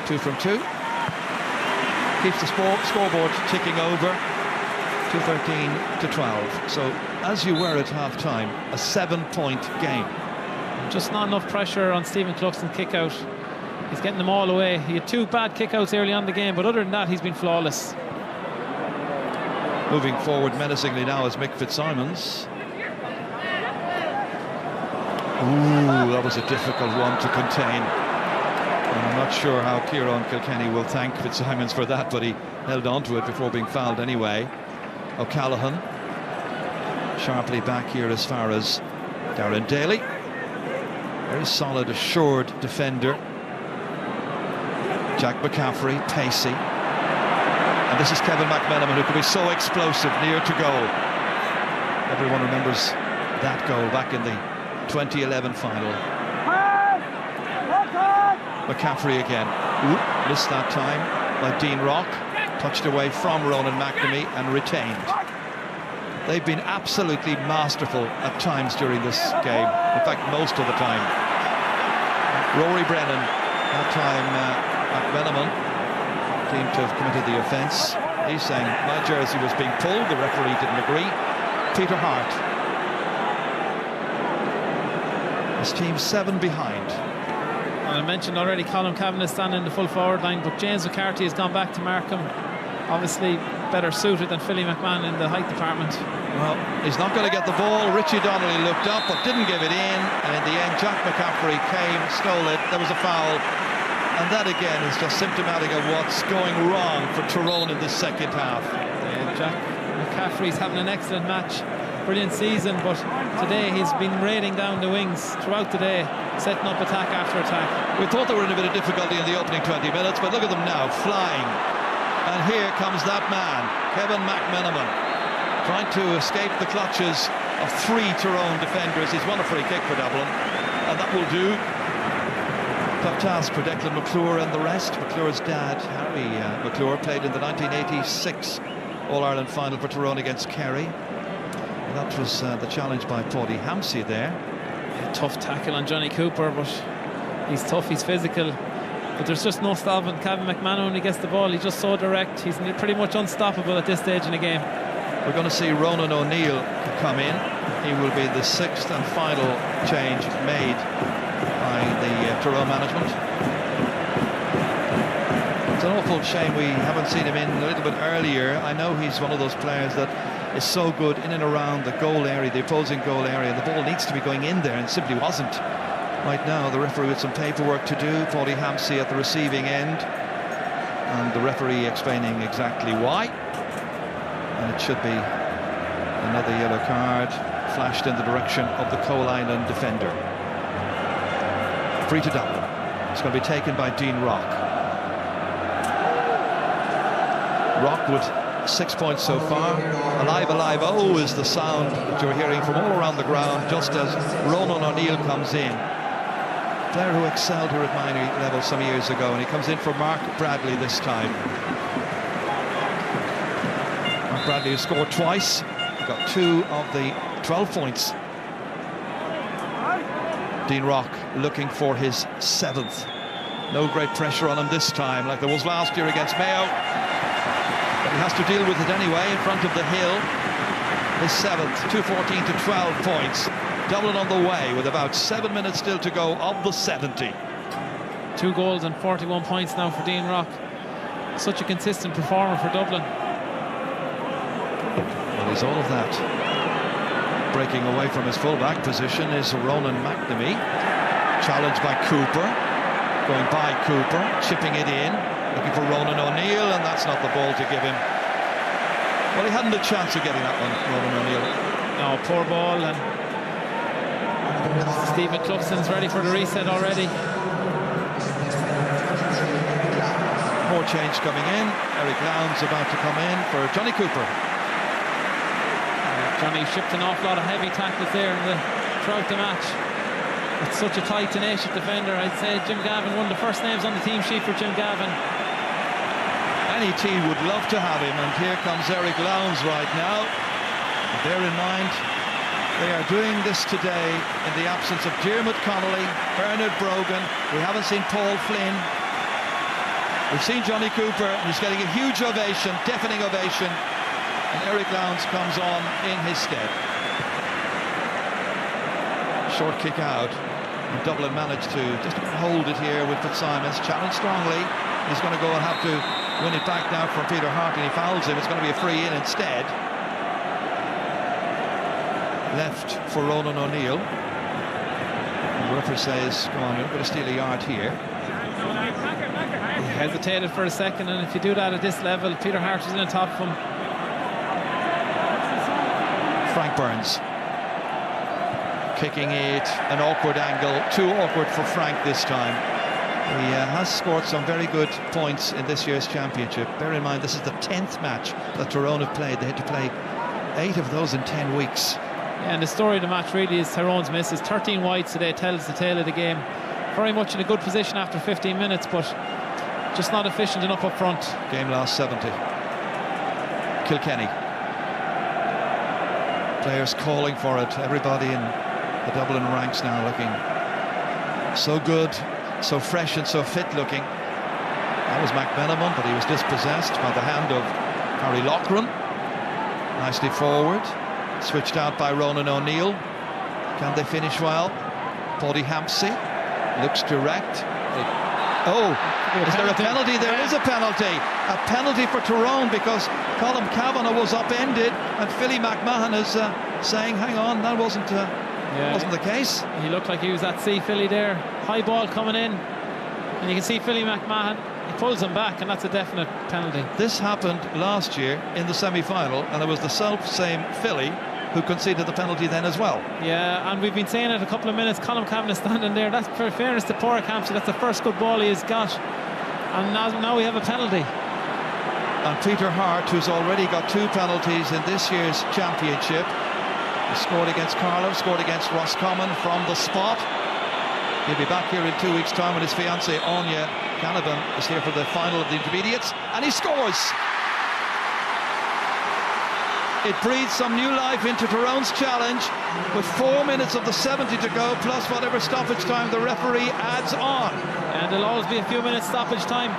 2 from 2. Keeps the scoreboard ticking over. 2-13-12. So, as you were at half-time, a 7-point game. Just not enough pressure on Stephen Cluxton's kick-out. He's getting them all away. He had 2 bad kick-outs early on in the game, but other than that, he's been flawless. Moving forward menacingly now is Mick Fitzsimons. Ooh, that was a difficult one to contain. And I'm not sure how Kieran Kilkenny will thank Fitzsimons for that, but he held on to it before being fouled anyway. O'Callaghan sharply back here as far as Darren Daly. Very solid, assured defender. Jack McCaffrey, pacey. And this is Kevin McMenamin, who could be so explosive near to goal. Everyone remembers that goal back in the 2011 final. McCaffrey again. Missed that time by Dean Rock. Touched away from Ronan McNamee and retained. They've been absolutely masterful at times during this game. In fact, most of the time. Rory Brennan, that time McMenamin, seemed to have committed the offence. He's saying my jersey was being pulled. The referee didn't agree. Peter Hart. His team 7 behind. I mentioned already Colin Cavan is standing in the full forward line, but James McCarthy has gone back to Markham. Obviously better suited than Philly McMahon in the height department. Well, he's not going to get the ball. Richie Donnelly looked up but didn't give it in, and in the end Jack McCaffrey came, stole it. There was a foul, and that again is just symptomatic of what's going wrong for Tyrone in the second half. Jack McCaffrey's having an excellent match, brilliant season, but today he's been raining down the wings throughout the day, setting up attack after attack. We thought they were in a bit of difficulty in the opening 20 minutes, but look at them now, flying. And here comes that man, Kevin McMenamin, trying to escape the clutches of 3 Tyrone defenders. He's won a free kick for Dublin, and that will do. Tough task for Declan McClure and the rest. McClure's dad, Harry McClure, played in the 1986 All-Ireland final for Tyrone against Kerry. That was the challenge by Paddy Hampsey there. Yeah, tough tackle on Johnny Cooper, but he's tough, he's physical. But there's just no stopping Kevin McMahon when he gets the ball. He's just so direct. He's pretty much unstoppable at this stage in the game. We're going to see Ronan O'Neill come in. He will be the 6th and final change made by the Tyrone management. It's an awful shame we haven't seen him in a little bit earlier. I know he's one of those players that is so good in and around the goal area, the opposing goal area. The ball needs to be going in there, and simply wasn't. Right now, the referee with some paperwork to do. Paddy Hampsey at the receiving end, and the referee explaining exactly why. And it should be another yellow card flashed in the direction of the Coal Island defender. Free to Dublin. It's going to be taken by Dean Rock. Rock with 6 points so far. Alive, alive, oh is the sound that you're hearing from all around the ground just as Ronan O'Neill comes in. Player who excelled here at minor level some years ago, and he comes in for Mark Bradley this time. Mark Bradley has scored twice, got 2 of the 12 points. Dean Rock looking for his 7th. No great pressure on him this time like there was last year against Mayo. But he has to deal with it anyway in front of the hill. His 7th, 214 to 12 points. Dublin on the way with about 7 minutes still to go of the 70. 2 goals and 41 points now for Dean Rock. Such a consistent performer for Dublin. Well, he's all of that. Breaking away from his full-back position is Ronan McNamee. Challenged by Cooper. Going by Cooper, chipping it in. Looking for Ronan O'Neill, and that's not the ball to give him. Well, he hadn't a chance of getting that one, Ronan O'Neill. No, poor ball, and Stephen Cluxton's ready for the reset already. More change coming in. Eric Lowndes about to come in for Johnny Cooper. Johnny shipped an awful lot of heavy tackles there throughout the match. It's such a tight, tenacious defender. I'd say Jim Gavin, one of the first names on the team sheet for Jim Gavin. Any team would love to have him, and here comes Eric Lowndes right now. Bear in mind, they are doing this today in the absence of Diarmuid Connolly, Bernard Brogan. We haven't seen Paul Flynn. We've seen Johnny Cooper, and he's getting a huge ovation, deafening ovation, and Eric Lowndes comes on in his stead. Short kick out, and Dublin managed to just hold it here with Fitzsimons, challenged strongly. He's going to go and have to win it back now from Peter Hart, and he fouls him. It's going to be a free in instead. Left for Ronan O'Neill. The referee says, go on, you're going to steal a yard here. He hesitated for a second, and if you do that at this level, Peter Hart is in on top of him. Frank Burns kicking it, an awkward angle, too awkward for Frank this time. He has scored some very good points in this year's championship. Bear in mind, this is the 10th match that Tyrone have played. They had to play 8 of those in 10 weeks. Yeah, and the story of the match really is Tyrone's misses. 13 wides today tells the tale of the game. Very much in a good position after 15 minutes, but just not efficient enough up front. Game last 70. Kilkenny. Players calling for it. Everybody in the Dublin ranks now looking so good, so fresh and so fit looking. That was McMenamin, but he was dispossessed by the hand of Harry Loughran. Nicely forward. Switched out by Ronan O'Neill. Can they finish well? Paddy Hampsey looks direct. Oh, is there a penalty? There is a penalty. A penalty for Tyrone because Colm Cavanagh was upended and Philly McMahon is saying, hang on, that wasn't the case. He looked like he was at sea, Philly there. High ball coming in. And you can see Philly McMahon, he pulls him back, and that's a definite penalty. This happened last year in the semi-final, and it was the self-same Philly who conceded the penalty then as well. Yeah, and we've been saying it a couple of minutes. Colm Cavanagh standing there. That's, for fairness to Pádraig Hampsey, that's the first good ball he has got. And now we have a penalty. And Peter Hart, who's already got 2 penalties in this year's championship, he scored against Carlow, scored against Roscommon from the spot. He'll be back here in 2 weeks' time when his fiancée Anya Canavan is here for the final of the intermediates, and he scores. It breathes some new life into Tyrone's challenge with 4 minutes of the 70 to go, plus whatever stoppage time the referee adds on. And there'll always be a few minutes stoppage time.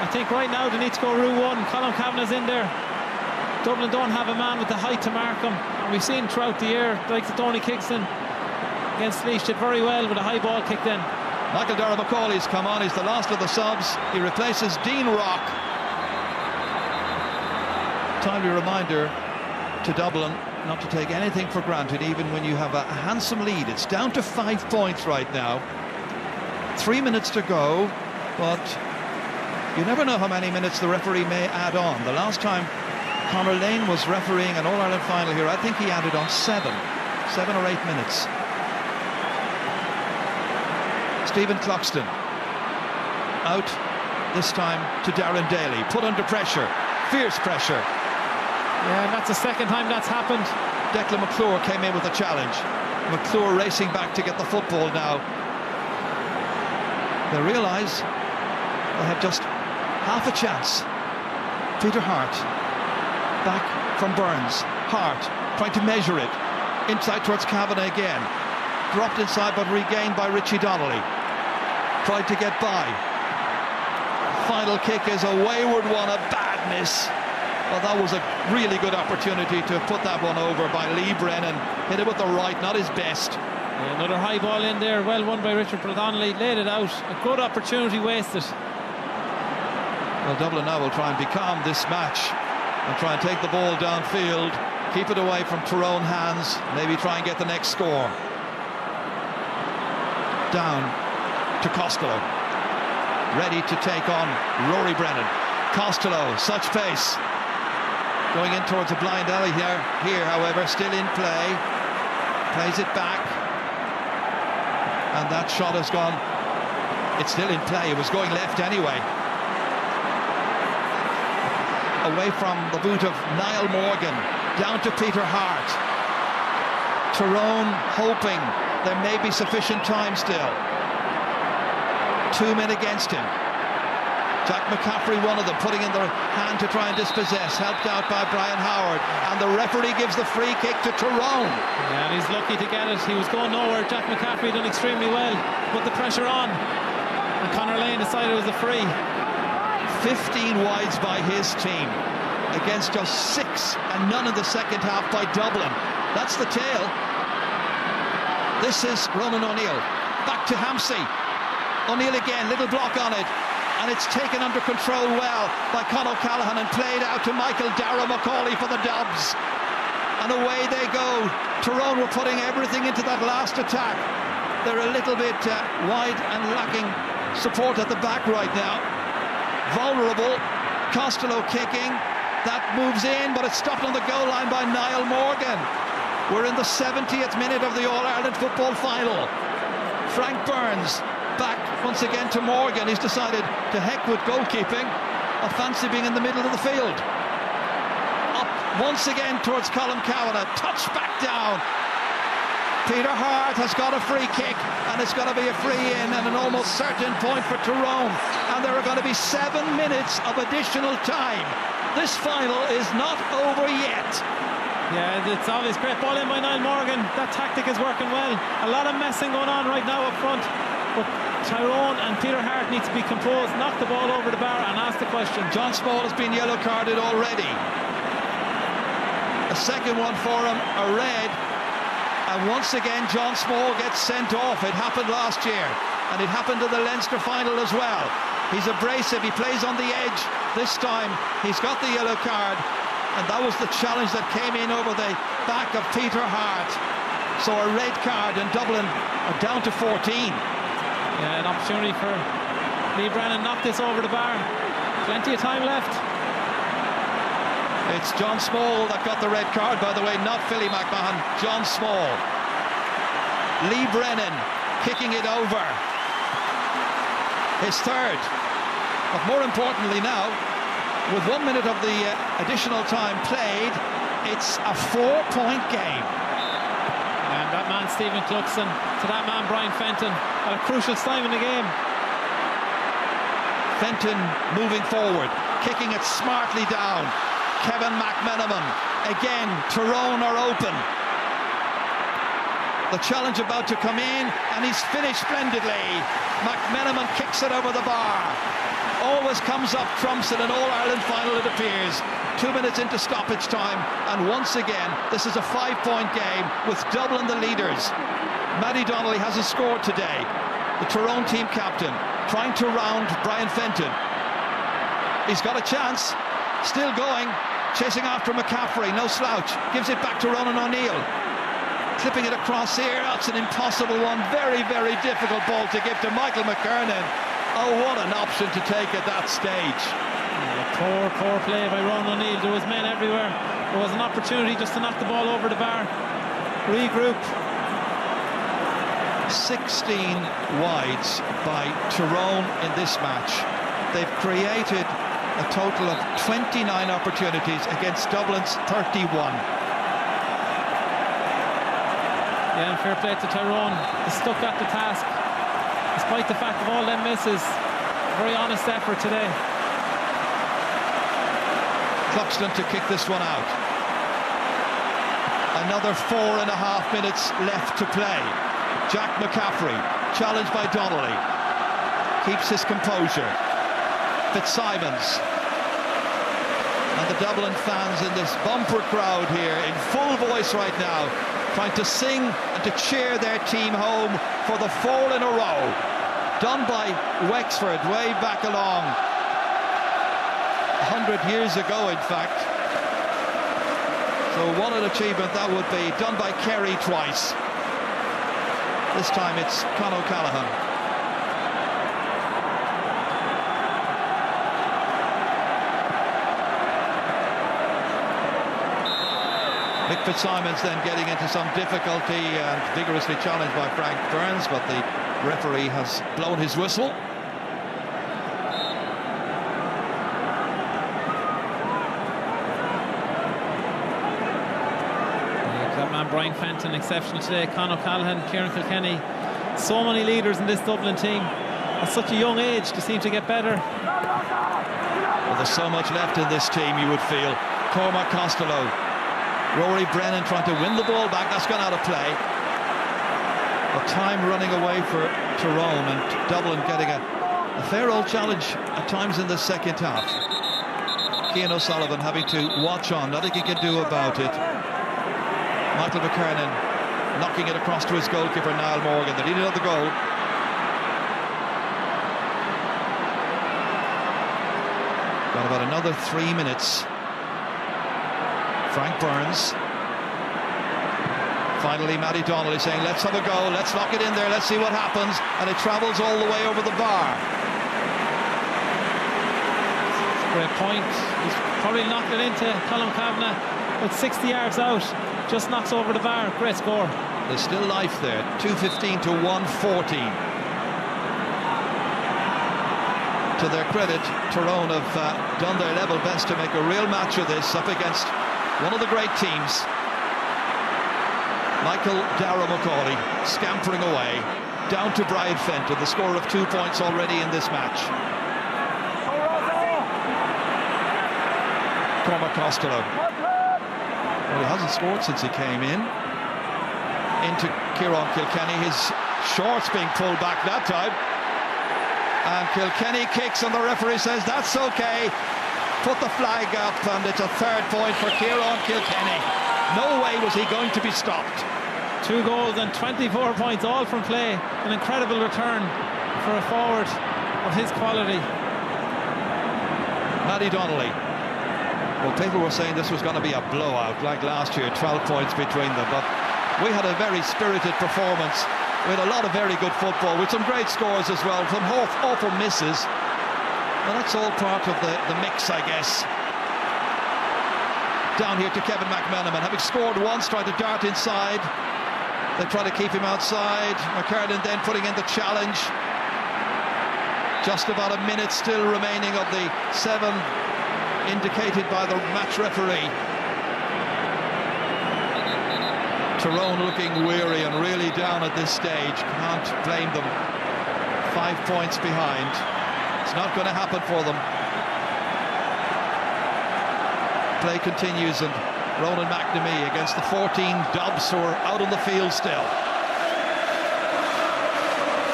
I think right now they need to go Rue 1. Colm Cavanagh's in there. Dublin don't have a man with the height to mark him. And we've seen throughout the year, like Tony Kingston against Laois, did very well with a high ball kicked in. Michael Dara McCauley's come on. He's the last of the subs. He replaces Dean Rock. Timely reminder to Dublin not to take anything for granted, even when you have a handsome lead. It's down to 5 points right now. 3 minutes to go, but you never know how many minutes the referee may add on. The last time Conor Lane was refereeing an All-Ireland final here, I think he added on 7 or 8 minutes. Stephen Cloxton out this time to Darren Daly, put under pressure, fierce pressure. Yeah, and that's the second time that's happened. Declan McClure came in with a challenge. McClure racing back to get the football now. They realise they have just half a chance. Peter Hart back from Burns. Hart trying to measure it. Inside towards Kavanagh again. Dropped inside but regained by Richie Donnelly. Tried to get by. Final kick is a wayward one, a bad miss. Well, that was a really good opportunity to put that one over by Lee Brennan. Hit it with the right, not his best. Yeah, another high ball in there, well won by Richard Donnelly. Laid it out, a good opportunity wasted. Well, Dublin now will try and becalm this match and try and take the ball downfield, keep it away from Tyrone hands, maybe try and get the next score. Down to Costello, ready to take on Rory Brennan. Costello, such pace. Going in towards a blind alley here, however, still in play. Plays it back. And that shot has gone. It's still in play. It was going left anyway. Away from the boot of Niall Morgan. Down to Peter Hart. Tyrone hoping there may be sufficient time still. 2 men against him. Jack McCaffrey, one of them, putting in the hand to try and dispossess, helped out by Brian Howard, and the referee gives the free kick to Tyrone. Yeah, and he's lucky to get it. He was going nowhere. Jack McCaffrey done extremely well, put the pressure on, and Conor Lane decided it was a free. 15 wides by his team against just 6 and none in the second half by Dublin. That's the tale. This is Ronan O'Neill, back to Hampsey. O'Neill again, little block on it. And it's taken under control well by Conor Callaghan and played out to Michael Dara McCauley for the Dubs. And away they go. Tyrone were putting everything into that last attack. They're a little bit wide and lacking support at the back right now. Vulnerable. Costello kicking. That moves in, but it's stopped on the goal line by Niall Morgan. We're in the 70th minute of the All-Ireland football final. Frank Burns back once again to Morgan. He's decided to heck with goalkeeping. I fancy being in the middle of the field. Up once again towards Colm Cowan, a touch back down. Peter Hart has got a free kick, and it's going to be a free in and an almost certain point for Tyrone. And there are going to be 7 minutes of additional time. This final is not over yet. Yeah, it's obvious. Great ball in by Niall Morgan. That tactic is working well. A lot of messing going on right now up front. But Tyrone and Peter Hart need to be composed, knock the ball over the bar and ask the question. John Small has been yellow carded already. A second one for him, a red. And once again, John Small gets sent off. It happened last year, and it happened in the Leinster final as well. He's abrasive, he plays on the edge. This time, he's got the yellow card, and that was the challenge that came in over the back of Peter Hart. So a red card, and Dublin are down to 14. Yeah, an opportunity for Lee Brennan, knock this over the bar. Plenty of time left. It's John Small that got the red card, by the way, not Philly McMahon, John Small. Lee Brennan kicking it over. His third. But more importantly now, with 1 minute of the additional time played, it's a 4-point game. And that man, Stephen Cluxton, to that man, Brian Fenton, at a crucial time in the game. Fenton moving forward, kicking it smartly down. Kevin McMenamin, again, Tyrone are open. The challenge about to come in, and he's finished splendidly. McMenamin kicks it over the bar. Always comes up trumps in an All-Ireland final, it appears. 2 minutes into stoppage time, and once again, this is a 5-point game with Dublin the leaders. Matty Donnelly hasn't scored today. The Tyrone team captain, trying to round Brian Fenton. He's got a chance. Still going, chasing after McCaffrey, no slouch, gives it back to Ronan O'Neill, clipping it across here. That's an impossible one, very, very difficult ball to give to Michael McKernan. Oh, what an option to take at that stage. Poor play by Ronan O'Neill. There was men everywhere. There was an opportunity just to knock the ball over the bar. Regroup. 16 wides by Tyrone in this match. They've created a total of 29 opportunities against Dublin's 31. Yeah, and fair play to Tyrone. They stuck at the task, despite the fact of all them misses. Very honest effort today. Cluxton to kick this one out. Another 4.5 minutes left to play. Jack McCaffrey, challenged by Donnelly, keeps his composure. Fitzsimons and the Dublin fans in this bumper crowd here in full voice right now, trying to sing and to cheer their team home for the 4 in a row, done by Wexford way back along 100 years ago, in fact. So what an achievement that would be, done by Kerry twice. This time it's Con O'Callaghan. Mick Fitzsimons then getting into some difficulty and vigorously challenged by Frank Burns, but the referee has blown his whistle. That man Brian Fenton, exceptional today. Con O'Callaghan, Kieran Kilkenny, so many leaders in this Dublin team. At such a young age, they seem to get better. Well, there's so much left in this team, you would feel. Cormac Costello, Rory Brennan trying to win the ball back. That's gone out of play. But time running away for Tyrone, and Dublin getting a fair old challenge at times in the second half. Cian O'Sullivan having to watch on. Nothing he can do about it. Michael McKernan knocking it across to his goalkeeper, Niall Morgan. The leader of the goal. Got about another 3 minutes. Frank Burns. Finally, Matty Donnelly saying, let's have a go, let's lock it in there, let's see what happens. And it travels all the way over the bar. Great point. He's probably knocked it into Colm Kavanagh, but 60 yards out, just knocks over the bar. Great score. There's still life there. 2:15 to 1:14. To their credit, Tyrone have done their level best to make a real match of this up against one of the great teams. Michael Dara-McCauley scampering away, down to Brian Fenton, the scorer of 2 points already in this match. Cormac Costello. Well, he hasn't scored since he came in. Into Kieran Kilkenny, his shorts being pulled back that time. And Kilkenny kicks and the referee says that's okay. Put the flag up and it's a 3rd point for Kieran Kilkenny. No way was he going to be stopped. 2 goals and 24 points all from play. An incredible return for a forward of his quality. Paddy Donnelly. Well, people were saying this was going to be a blowout like last year, 12 points between them, but we had a very spirited performance. We had a lot of very good football with some great scores as well, some awful misses. Well, that's all part of the mix, I guess. Down here to Kevin McMenamin, having scored once, tried to dart inside. They try to keep him outside. McCartan then putting in the challenge. Just about a minute still remaining of the 7 indicated by the match referee. Tyrone looking weary and really down at this stage. Can't blame them. 5 points behind. It's not going to happen for them. Play continues and Ronan McNamee against the 14 Dubs who are out on the field still.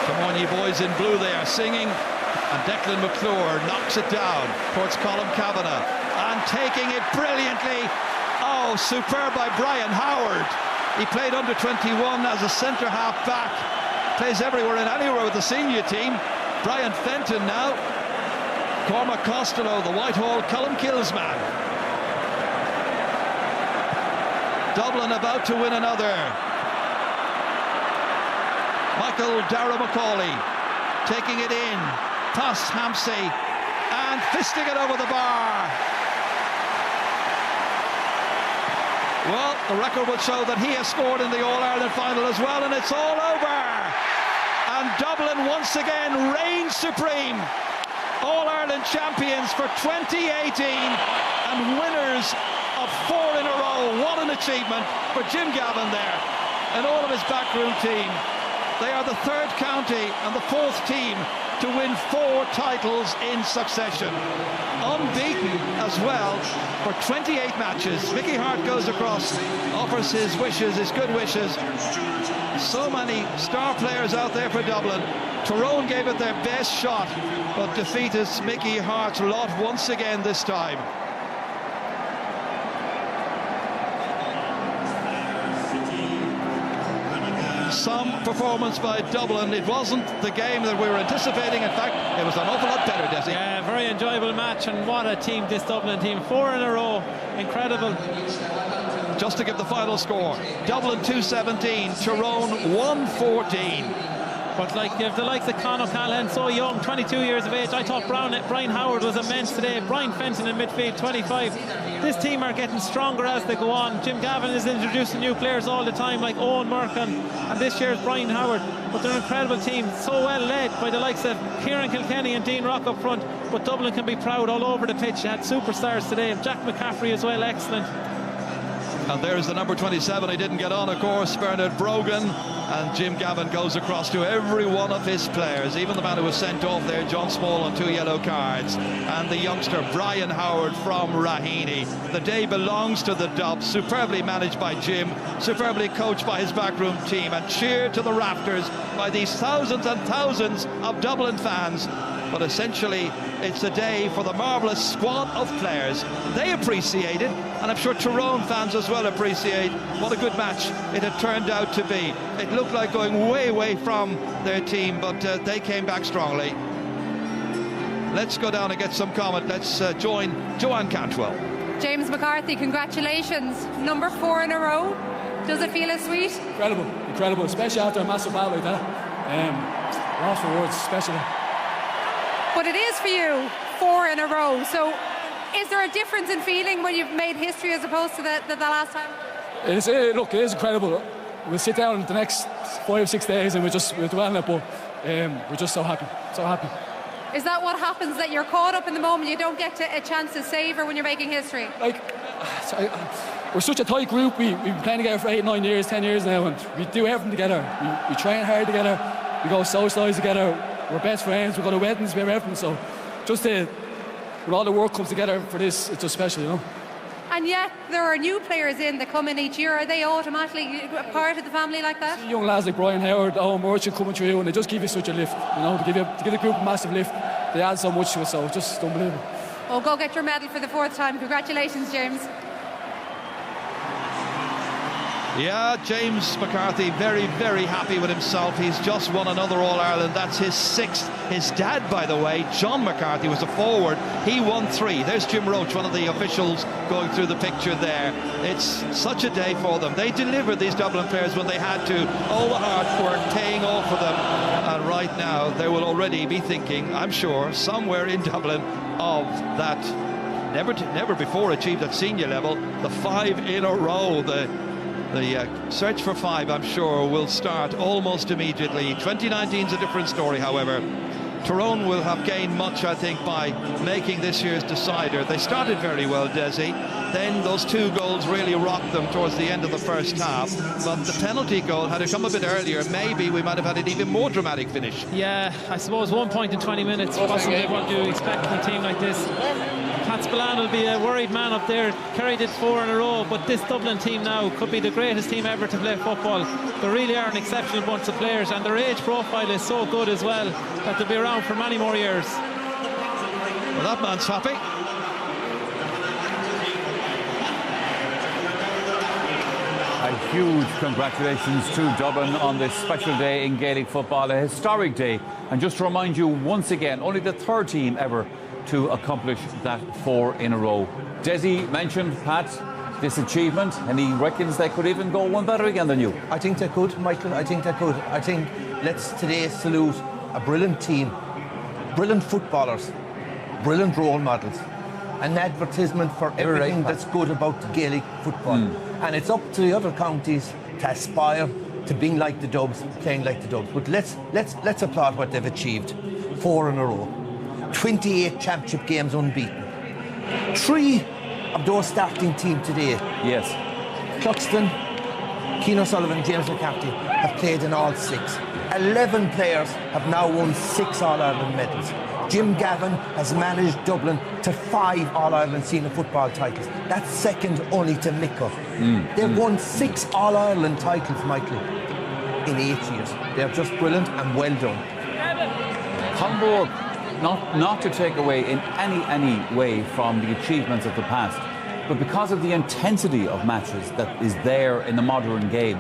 Come on, ye boys in blue there, singing. And Declan McClure knocks it down towards Colm Kavanagh. And taking it brilliantly. Oh, superb by Brian Howard. He played under 21 as a centre-half back. Plays everywhere and anywhere with the senior team. Brian Fenton now. Cormac Costello, the Whitehall Colmkills man. Dublin about to win another. Michael Dara-McCauley taking it in, past Hampsey, and fisting it over the bar. Well, the record would show that he has scored in the All-Ireland final as well, and it's all over. And Dublin once again reigns supreme. All-Ireland champions for 2018 and winners of 4 in a row. What an achievement for Jim Gavin there and all of his backroom team. They are the 3rd county and the 4th team to win 4 titles in succession. Unbeaten as well for 28 matches. Mickey Hart goes across, offers his wishes, his good wishes. So many star players out there for Dublin. Tyrone gave it their best shot, but defeated Mickey Hart's lot once again this time. Some performance by Dublin. It wasn't the game that we were anticipating. In fact, it was an awful lot better, Desi. Yeah, very enjoyable match, and what a team this Dublin team. 4 in a row. Incredible. Just to give the final score, Dublin 217, Tyrone 114. But like you have the likes of Con O'Callaghan, so young, 22 years of age. I thought Brian Howard was immense today. Brian Fenton in midfield, 25. This team are getting stronger as they go on. Jim Gavin is introducing new players all the time, like Owen Merkin, and this year's Brian Howard. But they're an incredible team, so well led by the likes of Kieran Kilkenny and Dean Rock up front. But Dublin can be proud all over the pitch. They had superstars today. Jack McCaffrey as well, excellent. And there's the number 27. He didn't get on, of course, Bernard Brogan. And Jim Gavin goes across to every one of his players, even the man who was sent off there, John Small, on 2 yellow cards. And the youngster, Brian Howard from Raheny. The day belongs to the Dubs, superbly managed by Jim, superbly coached by his backroom team, and cheered to the rafters by these thousands and thousands of Dublin fans. But essentially, it's a day for the marvellous squad of players. They appreciate it, and I'm sure Tyrone fans as well appreciate what a good match it had turned out to be. It looked like going way, way from their team, but they came back strongly. Let's go down and get some comment. Let's join Joanne Cantwell. James McCarthy, congratulations. Number 4 in a row. Does it feel as sweet? Incredible, especially after a massive battle like that. Lost for words, especially. But it is for you, 4 in a row. So is there a difference in feeling when you've made history as opposed to the last time? Look, it is incredible. We'll sit down the next 5 or 6 days and we'll dwell on it, but we're just so happy. Is that what happens, that you're caught up in the moment, you don't get a chance to savour when you're making history? Like, we're such a tight group. We've been playing together for 8, 9 years, 10 years now, and we do everything together. We train hard together. We go socialise together. We're best friends. We go to weddings. We have everything. So just when all the work comes together for this, it's just special, you know. And yet there are new players in that come in each year. Are they automatically a part of the family like that? Young lads like Brian Howard, Owen Merchant coming through, and they just give you such a lift. You know, to give the group a massive lift. They add so much to it, so it's just unbelievable. Oh, go get your medal for the 4th time. Congratulations, James. Yeah, James McCarthy very, very happy with himself. He's just won another All-Ireland. That's his 6th. His dad, by the way, John McCarthy, was a forward. He won 3. There's Jim Roach, one of the officials, going through the picture there. It's such a day for them. They delivered, these Dublin players, when they had to. All the hard work paying off for them. And right now, they will already be thinking, I'm sure, somewhere in Dublin, of that never before achieved at senior level, the 5 in a row. The search for 5, I'm sure, will start almost immediately. 2019's a different story, however. Tyrone will have gained much, I think, by making this year's decider. They started very well, Desi. Then those 2 goals really rocked them towards the end of the first half. But the penalty goal, had it come a bit earlier, maybe we might have had an even more dramatic finish. Yeah, I suppose 1 point in 20 minutes, possibly what you expect from a team like this. Pat Spillane will be a worried man up there. Kerry did 4 in a row, but this Dublin team now could be the greatest team ever to play football. They really are an exceptional bunch of players, and their age profile is so good as well that they'll be around for many more years. Well, that man's happy. A huge congratulations to Dublin on this special day in Gaelic football, a historic day. And just to remind you once again, only the 3rd team ever to accomplish that 4 in a row. Desi mentioned, Pat, this achievement, and he reckons they could even go one better again than you. I think they could, Michael. I think they could. I think let's today salute a brilliant team, brilliant footballers, brilliant role models, an advertisement for everything that's good about Gaelic football. And it's up to the other counties to aspire to being like the Dubs, playing like the Dubs. But let's applaud what they've achieved. 4 in a row. 28 championship games unbeaten. 3 of those starting team today. Yes. Cluxton, Cian O'Sullivan, James McCarthy have played in all 6. 11 players have now won 6 All-Ireland medals. Jim Gavin has managed Dublin to 5 All-Ireland senior football titles. That's second only to Mico. They've won 6 All-Ireland titles, Michael, in 8 years. They're just brilliant and well done. Hamburg, not to take away in any way from the achievements of the past, but because of the intensity of matches that is there in the modern game,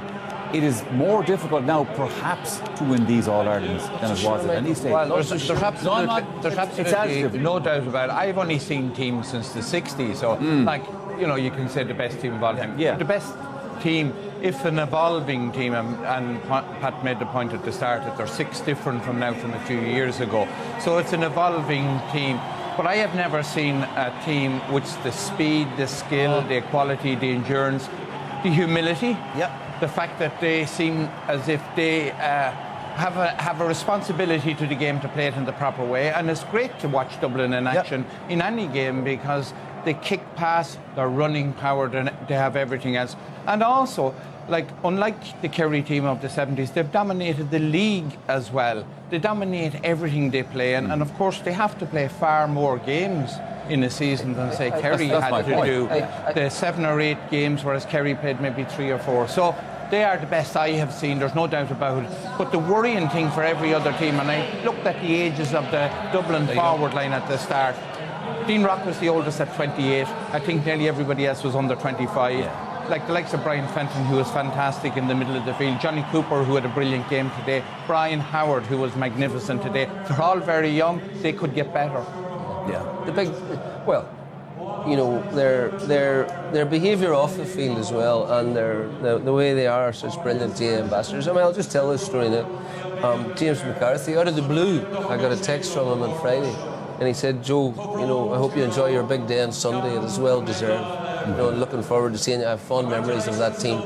it is more difficult now, perhaps, to win these All-Irelands than it was at any stage. Well, there's absolutely no doubt about it. I've only seen teams since the 60s, so, like, you know, you can say the best team of all time. Yeah. The best team, if an evolving team, and Pat made the point at the start that they're 6 different from a few years ago. So it's an evolving team. But I have never seen a team which the speed, the skill, the equality, the endurance, the humility. The fact that they seem as if they have a responsibility to the game to play it in the proper way. And it's great to watch Dublin in action in any game because they kick pass, they're running power, they have everything else. And also, like, unlike the Kerry team of the 70s, they've dominated the league as well. They dominate everything they play. And of course, they have to play far more games in a season than, say, Kerry had to do. The 7 or 8 games, whereas Kerry played maybe 3 or 4. So they are the best I have seen, there's no doubt about it. But the worrying thing for every other team, and I looked at the ages of the Dublin forward line at the start. Dean Rock was the oldest at 28. I think nearly everybody else was under 25. Like the likes of Brian Fenton, who was fantastic in the middle of the field. Johnny Cooper, who had a brilliant game today. Brian Howard, who was magnificent today. They're all very young. They could get better. The big, well, you know, their behaviour off the field as well, and the way they are such brilliant GA ambassadors. I mean, I'll just tell this story now. James McCarthy, out of the blue, I got a text from him on Friday, and he said, "Joe, you know, I hope you enjoy your big day on Sunday. It is well deserved. You know, looking forward to seeing you. I have fond memories of that team.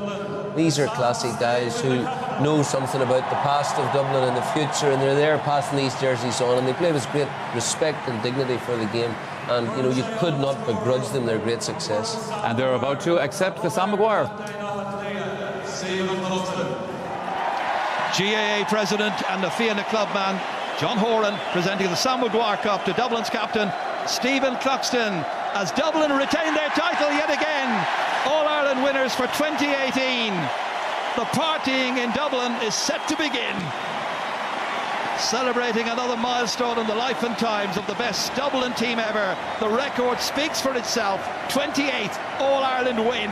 These are classy guys who know something about the past of Dublin and the future, and they're there passing these jerseys on, and they play with great respect and dignity for the game. and you could not begrudge them their great success. And they're about to accept the Sam Maguire. GAA president and the Fianna clubman John Horan presenting the Sam Maguire Cup to Dublin's captain Stephen Cluxton as Dublin retain their title yet again. All-Ireland winners for 2018. The partying in Dublin is set to begin. Celebrating another milestone in the life and times of the best Dublin team ever. The record speaks for itself. 28 All-Ireland win.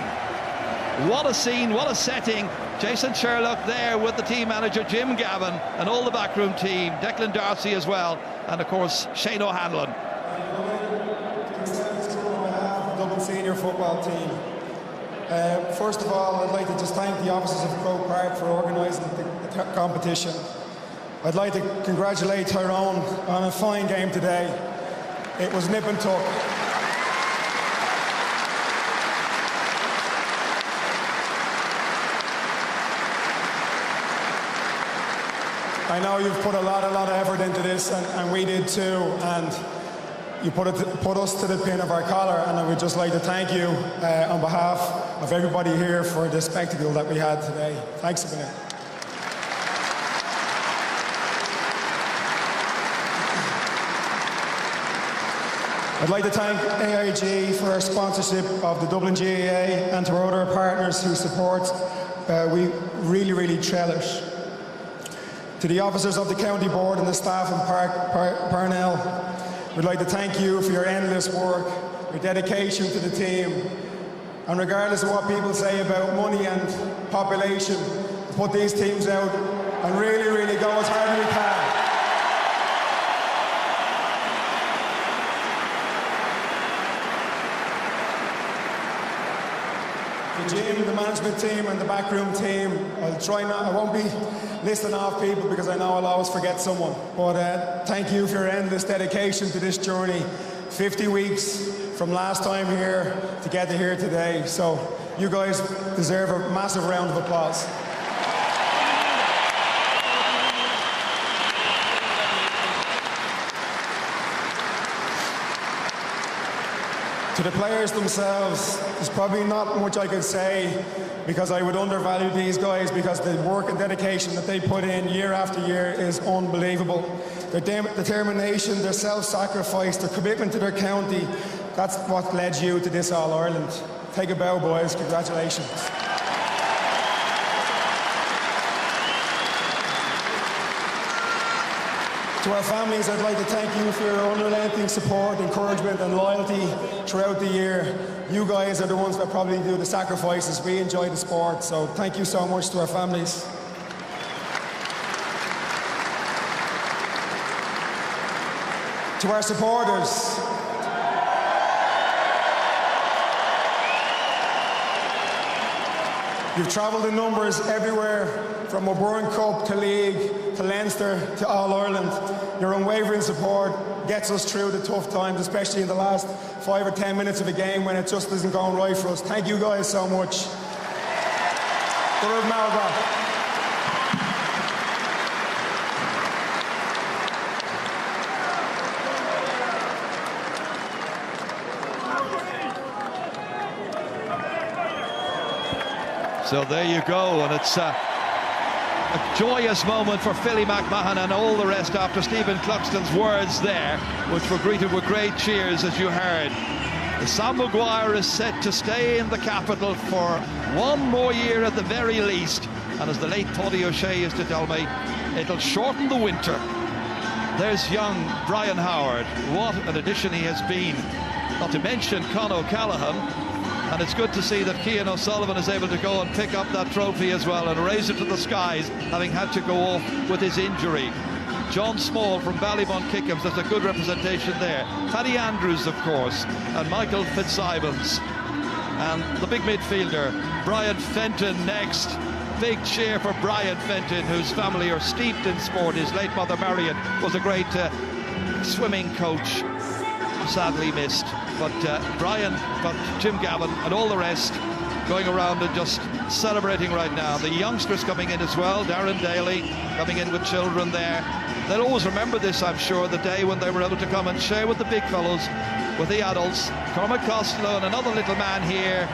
What a scene, what a setting. Jason Sherlock there with the team manager Jim Gavin and all the backroom team, Declan Darcy as well, and of course Shane O'Hanlon. Dublin senior football team. First of all, I'd like to just thank the officers of Croke Park for organising the competition. I'd like to congratulate Tyrone on a fine game today. It was nip and tuck. I know you've put a lot of effort into this, and we did too, and you put us to the pin of our collar, and I would just like to thank you on behalf of everybody here for the spectacle that we had today. Thanks a minute. I'd like to thank AIG for our sponsorship of the Dublin GAA and to our other partners whose support we really cherish. To the officers of the County Board and the staff in Parnell, we'd like to thank you for your endless work, your dedication to the team, and regardless of what people say about money and population, to put these teams out and really go as hard as we can. The gym, the management team and the backroom team, I won't be listing off people because I know I'll always forget someone, but thank you for your endless dedication to this journey. 50 weeks from last time here to get to here today, so you guys deserve a massive round of applause. To the players themselves, there's probably not much I could say because I would undervalue these guys because the work and dedication that they put in year after year is unbelievable. Their determination, their self-sacrifice, their commitment to their county, that's what led you to this All-Ireland. Take a bow, boys. Congratulations. To our families, I'd like to thank you for your unrelenting support, encouragement and loyalty throughout the year. You guys are the ones that probably do the sacrifices. We enjoy the sport, so thank you so much to our families. To our supporters, you've travelled in numbers everywhere, from O'Byrne Cup to League, to Leinster, to All-Ireland. Your unwavering support gets us through the tough times, especially in the last 5 or 10 minutes of a game when it just isn't going right for us. Thank you guys so much. So there you go, and it's a joyous moment for Philly McMahon and all the rest after Stephen Cluxton's words there, which were greeted with great cheers, as you heard. The Sam Maguire is set to stay in the capital for one more year at the very least, and as the late Toddy O'Shea used to tell me, it'll shorten the winter. There's young Brian Howard. What an addition he has been, not to mention Con O'Callaghan. And it's good to see that Cian O'Sullivan is able to go and pick up that trophy as well and raise it to the skies, having had to go off with his injury. John Small from Ballybun Kickham's, that's a good representation there. Paddy Andrews, of course, and Michael Fitzsimons. And the big midfielder, Brian Fenton next. Big cheer for Brian Fenton, whose family are steeped in sport. His late mother, Marion, was a great swimming coach, sadly missed. But Brian, but Jim Gavin and all the rest going around and just celebrating right now. The youngsters coming in as well, Darren Daly coming in with children there. They'll always remember this, I'm sure, the day when they were able to come and share with the big fellows with the adults. Cormac Costello and another little man here.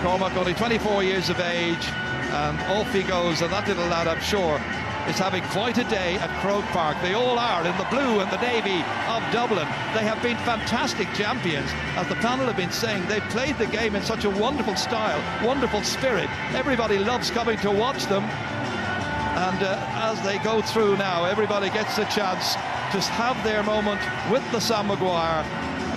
Cormac only 24 years of age, and off he goes, and that little lad, I'm sure, is having quite a day at Croke Park. They all are in the blue and the navy of Dublin. They have been fantastic champions. As the panel have been saying, they've played the game in such a wonderful style, wonderful spirit. Everybody loves coming to watch them. And as they go through now, everybody gets a chance to have their moment with the Sam Maguire.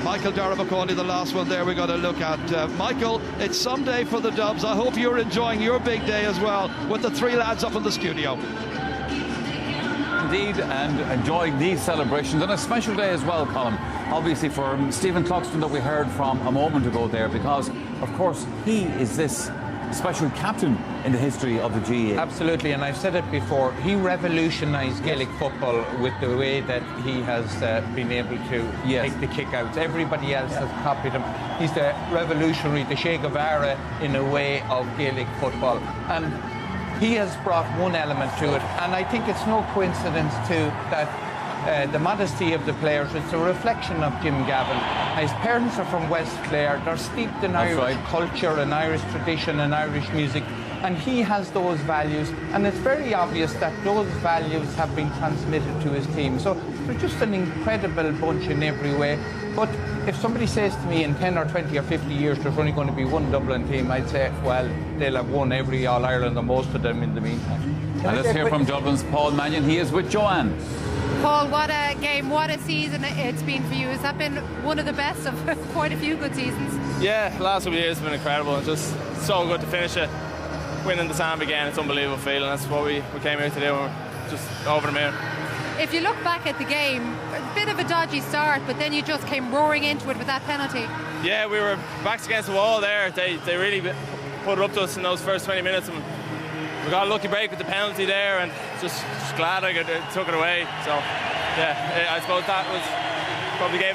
Michael Darragh-McCauley, the last one there we're going to look at. Michael, it's Sunday for the Dubs. I hope you're enjoying your big day as well with the three lads up in the studio. Indeed, and enjoying these celebrations, and a special day as well, Colin, obviously for Stephen Cluxton that we heard from a moment ago there, because of course he is this special captain in the history of the GAA. Absolutely, and I've said it before, he revolutionised Gaelic football with the way that he has been able to take the kick-outs. Everybody else has copied him. He's the revolutionary, the Che Guevara in a way of Gaelic football. And he has brought one element to it, and I think it's no coincidence too that the modesty of the players, it's a reflection of Jim Gavin. His parents are from West Clare, they're steeped in Irish culture and Irish tradition and Irish music, and he has those values, and it's very obvious that those values have been transmitted to his team. So they're just an incredible bunch in every way. But if somebody says to me in 10 or 20 or 50 years there's only going to be one Dublin team, I'd say, well, they'll have won every All-Ireland or most of them in the meantime. And let's hear from Dublin's Paul Mannion. He is with Joanne. Paul, what a game, what a season it's been for you. Has that been one of the best of quite a few good seasons? Yeah, the last couple of years have been incredible, and just so good to finish it. Winning the Sam again, it's an unbelievable feeling. That's what we came here to do, and we're just over the moon. If you look back at the game, a bit of a dodgy start, but then you just came roaring into it with that penalty. Yeah, we were backs against the wall there. They really put it up to us in those first 20 minutes, and we got a lucky break with the penalty there, and just glad I took it away. So, yeah, I suppose that was probably gave